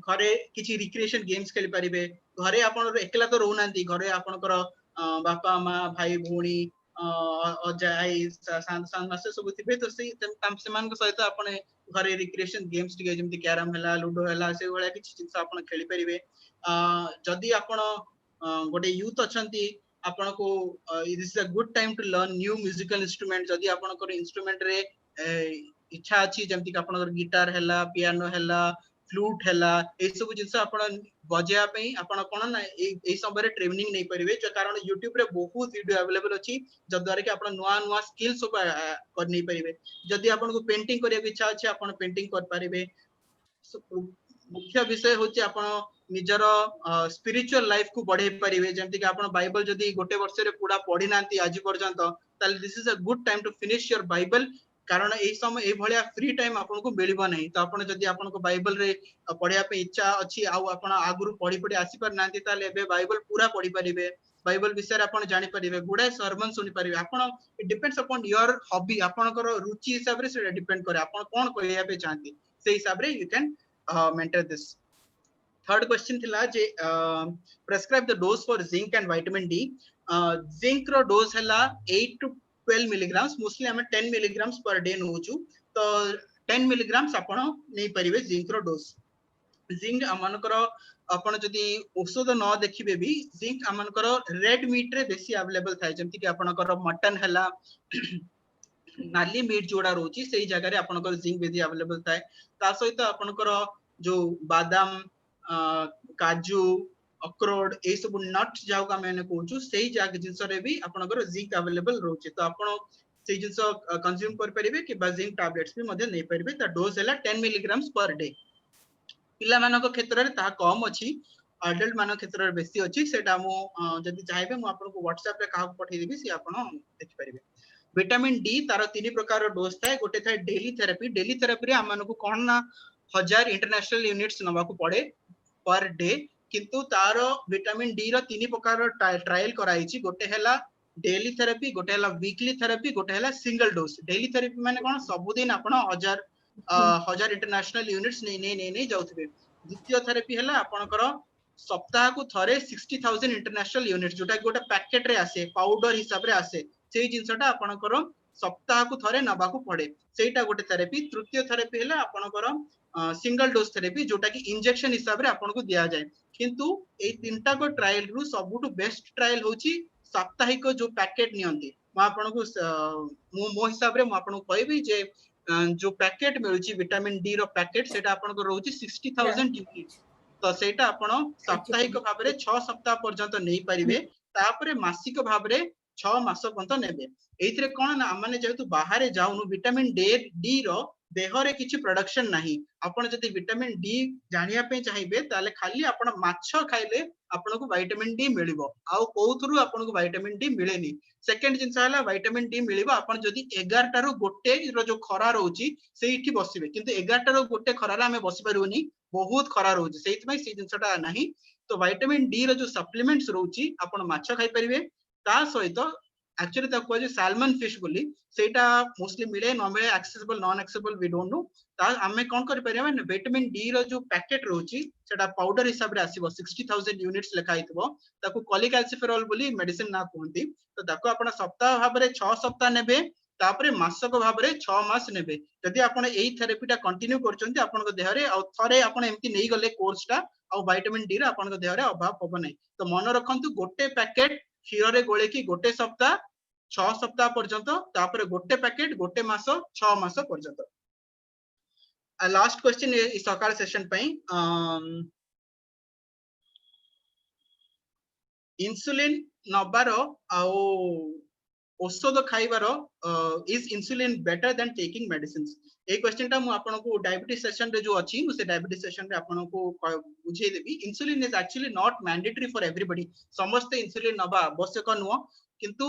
घरे किछि रिक्रिएशन गेम्स खेली परिबे घरे आपण एकला तो रहउनांती घरे आपनकर बापा माँ भाई भौणी अजाई सान मासे सब थिबे तो से मान को सहित आपण घरे रिक्रिएशन गेम्स टिके जेमति कैरम हला लूडो हला से वाला किछि जिंस आपण खेली परिबे जदी आपण गोटे यूथ अछंती आपण को this is a good time to learn new musical instrument जदी आपण को इंस्ट्रूमेंट रे इच्छा अछि जेमति कि आपण गिटार हला पियानो हला फ्लूट हला ए सब जिंस आपण बजेया पई आपण कोन ना ए समय ट्रेनिंग नै परिबे जो कारण YouTube रे बहुत वीडियो अवेलेबल अछि जद्वारा कि आपण नुवा नुवा स्किल सब कर नै परिबे जदी आपण को पेंटिंग करिया इच्छा अछि आपण पेंटिंग कर परिबे मुख्य विषय होछि आपण निजर स्पिरिचुअल लाइफ को बढ़े परिबे जेमति कि आपण बाइबल जदी गोटे वर्ष रे पूरा पढी नांती आज पर्यंत ताले this is a good time to finish your Bible कारण ए समय ए भलिया फ्री टाइम आपन को मिलिबो नहीं तो आपन जदी आपन को बाइबल रे पढिया पे इच्छा अछि आ आपन आगुरु पढी पढी आसी पर नांती ताले बे बाइबल पूरा पढी परिबे बाइबल विषय आपन जानि परिबे गुडा सरमन सुनि परिबे आपन it depends upon your hobby आपन को रुचि हिसाब रे से डिपेंड करे आपन कोन कहया पे चाहती से हिसाब रे यू कैन मेंटर दिस थर्ड क्वेश्चन थिला जे prescribe the dose for zinc and vitamin D zinc रो डोज हला 8 टू 12 मिलीग्राम्स मोस्टली हमें 10 मिलीग्राम्स पर डे नोचू तो 10 मिलीग्राम्स आपण नै परिबे जिंक रो डोज जिंक अमानकर आपण जदी औषध न देखिबे भी जिंक अमानकर रेड मीट रे बेसी अवेलेबल थाय जेमति कि आपनकर मटन हला नाली मीट जोड़ा रोची सेही जगह रे आपनकर जिंक बेसी अवेलेबल थाय ता सहित आपनकर जो बादाम काजू अक्रोड ए सब नट्स जाउ का मैंने कहूछु सेही जाग जिंस रे भी आपनकर जिंक अवेलेबल रोचे तो आपण से जिंस कंज्यूम कर परिबे कि जिंक टैबलेट्स भी मध्य नै परिबे ता डोज हैला 10 मिलीग्राम्स पर डे पिला मानक क्षेत्र रे ता कम अछि अडल्ट मानक क्षेत्र रे बेसी अछि सेटा मो जदि चाहेबे मो आपन को WhatsApp रे काहा पठै देबी से आपन देख परिबे विटामिन डी तार 3 प्रकार डोज थाए गोटे थाए डेली थेरेपी रे हमन को कोन ना 1000 इंटरनेशनल यूनिट्स नवा को पड़े पर डे किंतु तार विटामिन डी रो 3 प्रकार ट्रायल कराई छी गोटे हैला डेली थेरेपी गोटे हैला वीकली थेरेपी गोटे हैला सिंगल डोज डेली थेरेपी माने कोन सब दिन आपण 1000 इंटरनेशनल यूनिट्स नै जाउथबे द्वितीय थेरेपी हैला आपनकर सप्ताह को थरे 60000 इंटरनेशनल यूनिट्स जोटा गोटे पैकेट रे आसे पाउडर हिसाब रे आसे सेही जिंसटा आपनकर सप्ताह को थरे नबा को पड़े सेटा गोटे थेरेपी तृतीय थेरेपी हैला आपनकर सिंगल डोज थेरेपी जोटा कि इंजेक्शन हिसाब रे आपन को दिया जाए किंतु ए तीनटा को ट्रायल रु सबुटु बेस्ट ट्रायल होची साप्ताहिक जो पैकेट नियंती म आपन को मो हिसाब रे म आपन को कहबी जे जो पैकेट मिलुची विटामिन डी रो पैकेट सेटा आपन को रहउची 60000 यूनिट तो सेटा आपन साप्ताहिक भाबरे 6 सप्ताह पर्यंत नै परिबे तापरे मासिक भाबरे 6 मास पर्यंत नेबे एइथरे कोन ना माने जेतु बाहरे जाउनु विटामिन डी रो देहरे किछि प्रोडक्शन नाही आपण जति विटामिन डी जानिया पे चाहिबे ताले खाली आपण माछ खाइले आपण को विटामिन डी मिलिबो आउ कोउथरु आपण को विटामिन डी मिलेनी सेकंड जिंस हला विटामिन डी मिलिबो आपण जति 11 टा रो गोटे रो जो खरा रहउची सेइठी बसिबे किंतु 11 टा रो गोटे खरा रे हमें बसि परउनी बहुत खरा रहउची सेइथ में से जिंसटा नाही तो विटामिन डी रो जो सप्लीमेंट्स रहउची आपण माछ खाइ परिबे ता सहित एक्चुअली ता को जे सैल्मन फिश बोली सेटा मोस्टली मिले न मिले accessible non accessible we don't know ता हमें कोन कर परिबा विटामिन डी रो जो पैकेट रहउची सेटा पाउडर हिसाब रे आसीबो 60000 यूनिट्स लेखा हितबो ताको कोलिकैल्सिफेरॉल बोली मेडिसिन ना कहंती तो ताको आपण सप्ताह भाबरे 6 सप्ताह नेबे तापरे मासक भाबरे 6 मास नेबे यदि आपण एई थेरेपीटा कंटिन्यू करचंती आपण को देह रे आ थरे आपण एम्ति नै गले कोर्सटा आ विटामिन डी रे आपण को देह रे अभाव होबो नै तो मन रखंतु गोटे पैकेट क्षीर रे गोळे की गोटे सप्ताह 6 सप्ताह पर्यंत तापरे गोटे पैकेट गोटे मास 6 मास पर्यंत लास्ट क्वेश्चन इस सकाळ सेशन पई इंसुलिन नबारो आउ औषध खाइबारो is insulin better than taking medicines ए क्वेश्चन टा मु आपन को डायबिटीज सेशन रे जो अछि मु से डायबिटीज सेशन रे आपन को बुझे देबी insulin is actually not mandatory for everybody समस्त इंसुलिन नबा आवश्यक नुह किंतु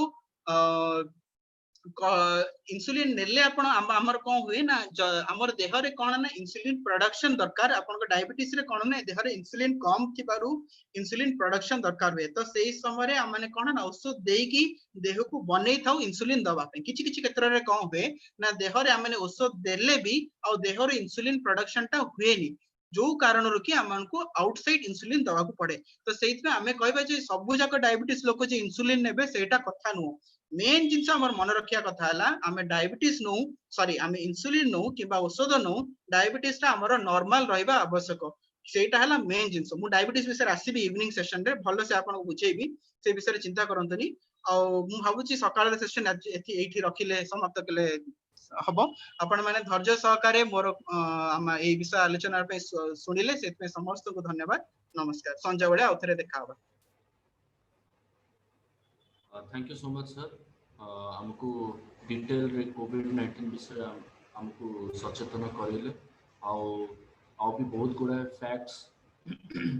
इंसुलिन नेले आपण हमर कोन हुए ना हमर देह रे कोन ना इंसुलिन प्रोडक्शन दरकार आपण को डायबिटीज रे कोन ना देह रे इंसुलिन कम थिबारु इंसुलिन प्रोडक्शन दरकार हुए तो सेही समय रे हमने कोन ना औषध देई की देह को बनै थाउ इंसुलिन दबा पे किछि किछि क्षेत्र रे कोन हुए ना देह रे हमने औषध देले भी आ देह रे इंसुलिन प्रोडक्शन ता हुएनी जो कारण रो कि हमन को आउटसाइड इंसुलिन दवा को पड़े तो सेहित में हमें कहबा जे सब जाक डायबिटीज लोक जे इंसुलिन नेबे सेटा कथा नु मेन जिंस हमर मन रखिया कथा हला हमें डायबिटीज नो सॉरी हमें इंसुलिन नो किबा औषध नो डायबिटीज ता हमर नॉर्मल रहबा आवश्यक सेटा हला मेन जिंस मु डायबिटीज विषय आसीबी इवनिंग सेशन रे भलो से आपन बुझेबी से विषय चिंता करंतनी आ मु भाबुची सकाळ रे सेशन एठी रखिले समाप्त केले हबो आपण माने धैर्य सहकारे मोर ए विषय आलोचना पे सुनिले सेत पे समस्त को धन्यवाद नमस्कार संजय बळे आउथरे देखा हबा thank you so much sir हमको डिटेल रे कोविड-19 विषय हमको सचेतन करिले आ भी बहुत गुडा फैक्ट्स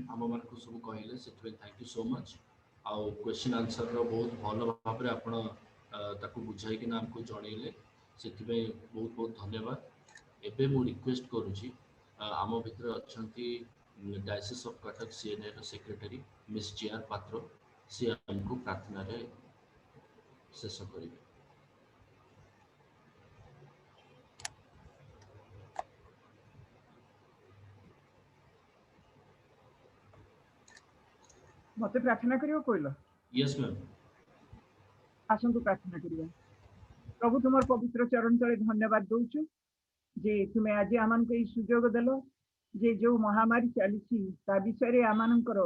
हम मन को सब कहिले सेत थैंक यू सो मच आ क्वेश्चन आंसर रो बहुत भलो भाव रे आपण ताको बुझाई कि ना हमको जणैले सेति बहुत बहुत धन्यवाद एबे मु रिक्वेस्ट करूची आम भितर अच्छी diocese of Cuttack CNA secretary miss GR Patra सी हमको प्रार्थना रे शेष करिवे मते प्रार्थना करियो कोइलो यस मैम आसंतु प्रार्थना करिया प्रभु तुमर पवित्र चरण तले धन्यवाद दोछु जे तुमे आज आमन को सुजोग देलो जे जो महामारी चली ता विषय रे आमनकर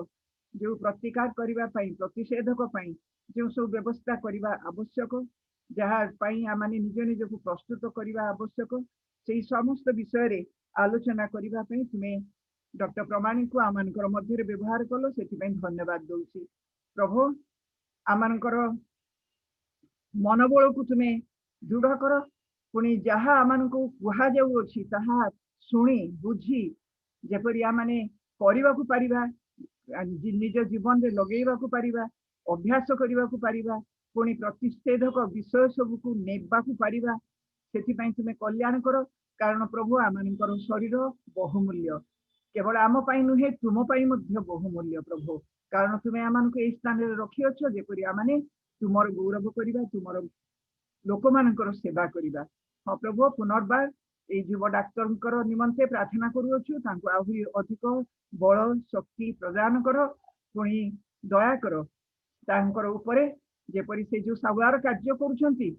जो प्रतिकार करिवा पई प्रतिषेधक पई जो सब व्यवस्था करिवा आवश्यक जहा पई आमाने निज निज को प्रस्तुत करिवा आवश्यक सेही समस्त विषय रे आलोचना करिवा पई तुमे डॉक्टर प्रमाणिक को आमनकर मध्य रे व्यवहार कलो सेति पई धन्यवाद दोछि प्रभु आमनकर मनोबल को तुमे दृढ़ कर पुणी जहाँ आमको कह जाऊँगी ताहा शुणी बुझी जेपरी आमने करने को पारिबा निज जीवन में लगेगा को पारिबा अभ्यास करने को पारिबा पुणी प्रतिषेधक विषय सब को नेबा को पारिबा सेथिपाई तुमे कल्याण कर कारण प्रभु आमनकर शरीर बहुमूल्य केवल आम पाई नुहे तुम पाई मध्य बहुमूल्य प्रभु कारण तुमे आमनको एई स्थान रे रखी अछ जेपरी आमने तुमर गौरव करिबा तुमर लोक मानकर सेवा करिबा हाँ प्रभु पुनर्बार ये युव डाक्तर निमंते प्रार्थना करुअछु तांको आहुरी अधिक बल शक्ति प्रदान कर पुणी दया कर तांकर उपरे जेपरी से जो साबुआर कार्य करुछंती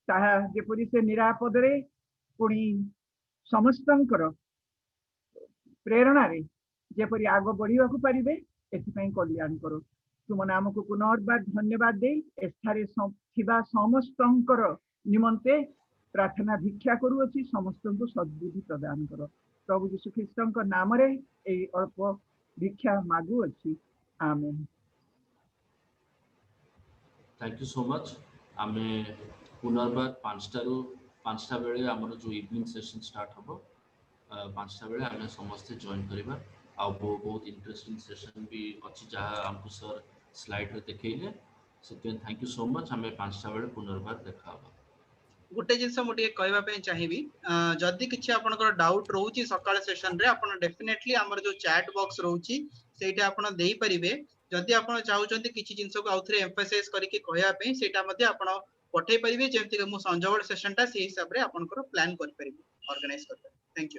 ताहा जेपरी से निरापद रे पुणी समस्तंकर प्रेरणा रे जेपरी आग बढ़िया को पारिबे एथिपाई कल्याण कर तुम नाम को पुनर्बार धन्यवाद दे एठारे थिबा समस्तंकर निमंते प्रार्थना भिक्षा करुअछि समस्त को सद्बुद्धि प्रदान कर प्रभु यीशु ख्रीष्ट नाम रे ए अल्प भिक्षा मागु अछि आमेन। थैंक यू सो मच आमे पुनर्बार 5टा बेले हमर जो इवनिंग सेशन स्टार्ट हबो 5टा बेले आमे समस्त जॉइन करबा आ बहुत इंटरेस्टिंग सेशन भी अछि जहाँ हमको सर स्लाइड रे देखैले से थैंक यू सो मच आमे 5टा बेले पुनर्बार देखा हबो। गोटे जिनस मुझे कहवा चाहिए जदि किसी आपनकर डाउट रोची सकाळ सेशन रे आपण डेफिनेटली हमर जो चैट बॉक्स रोची सेटा आपण देई परिबे जदि आपण चाहुचंती किछि जिंस को आउथरे एम्फसाइज करके कहया पे सेटा मध्ये आपण पठै परिबे जेमति कि मु संजोग सेशन टा से हिसाब रे आपनकर प्लान कर परिबे ऑर्गेनाइज कर परिबे। Thank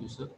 you sir.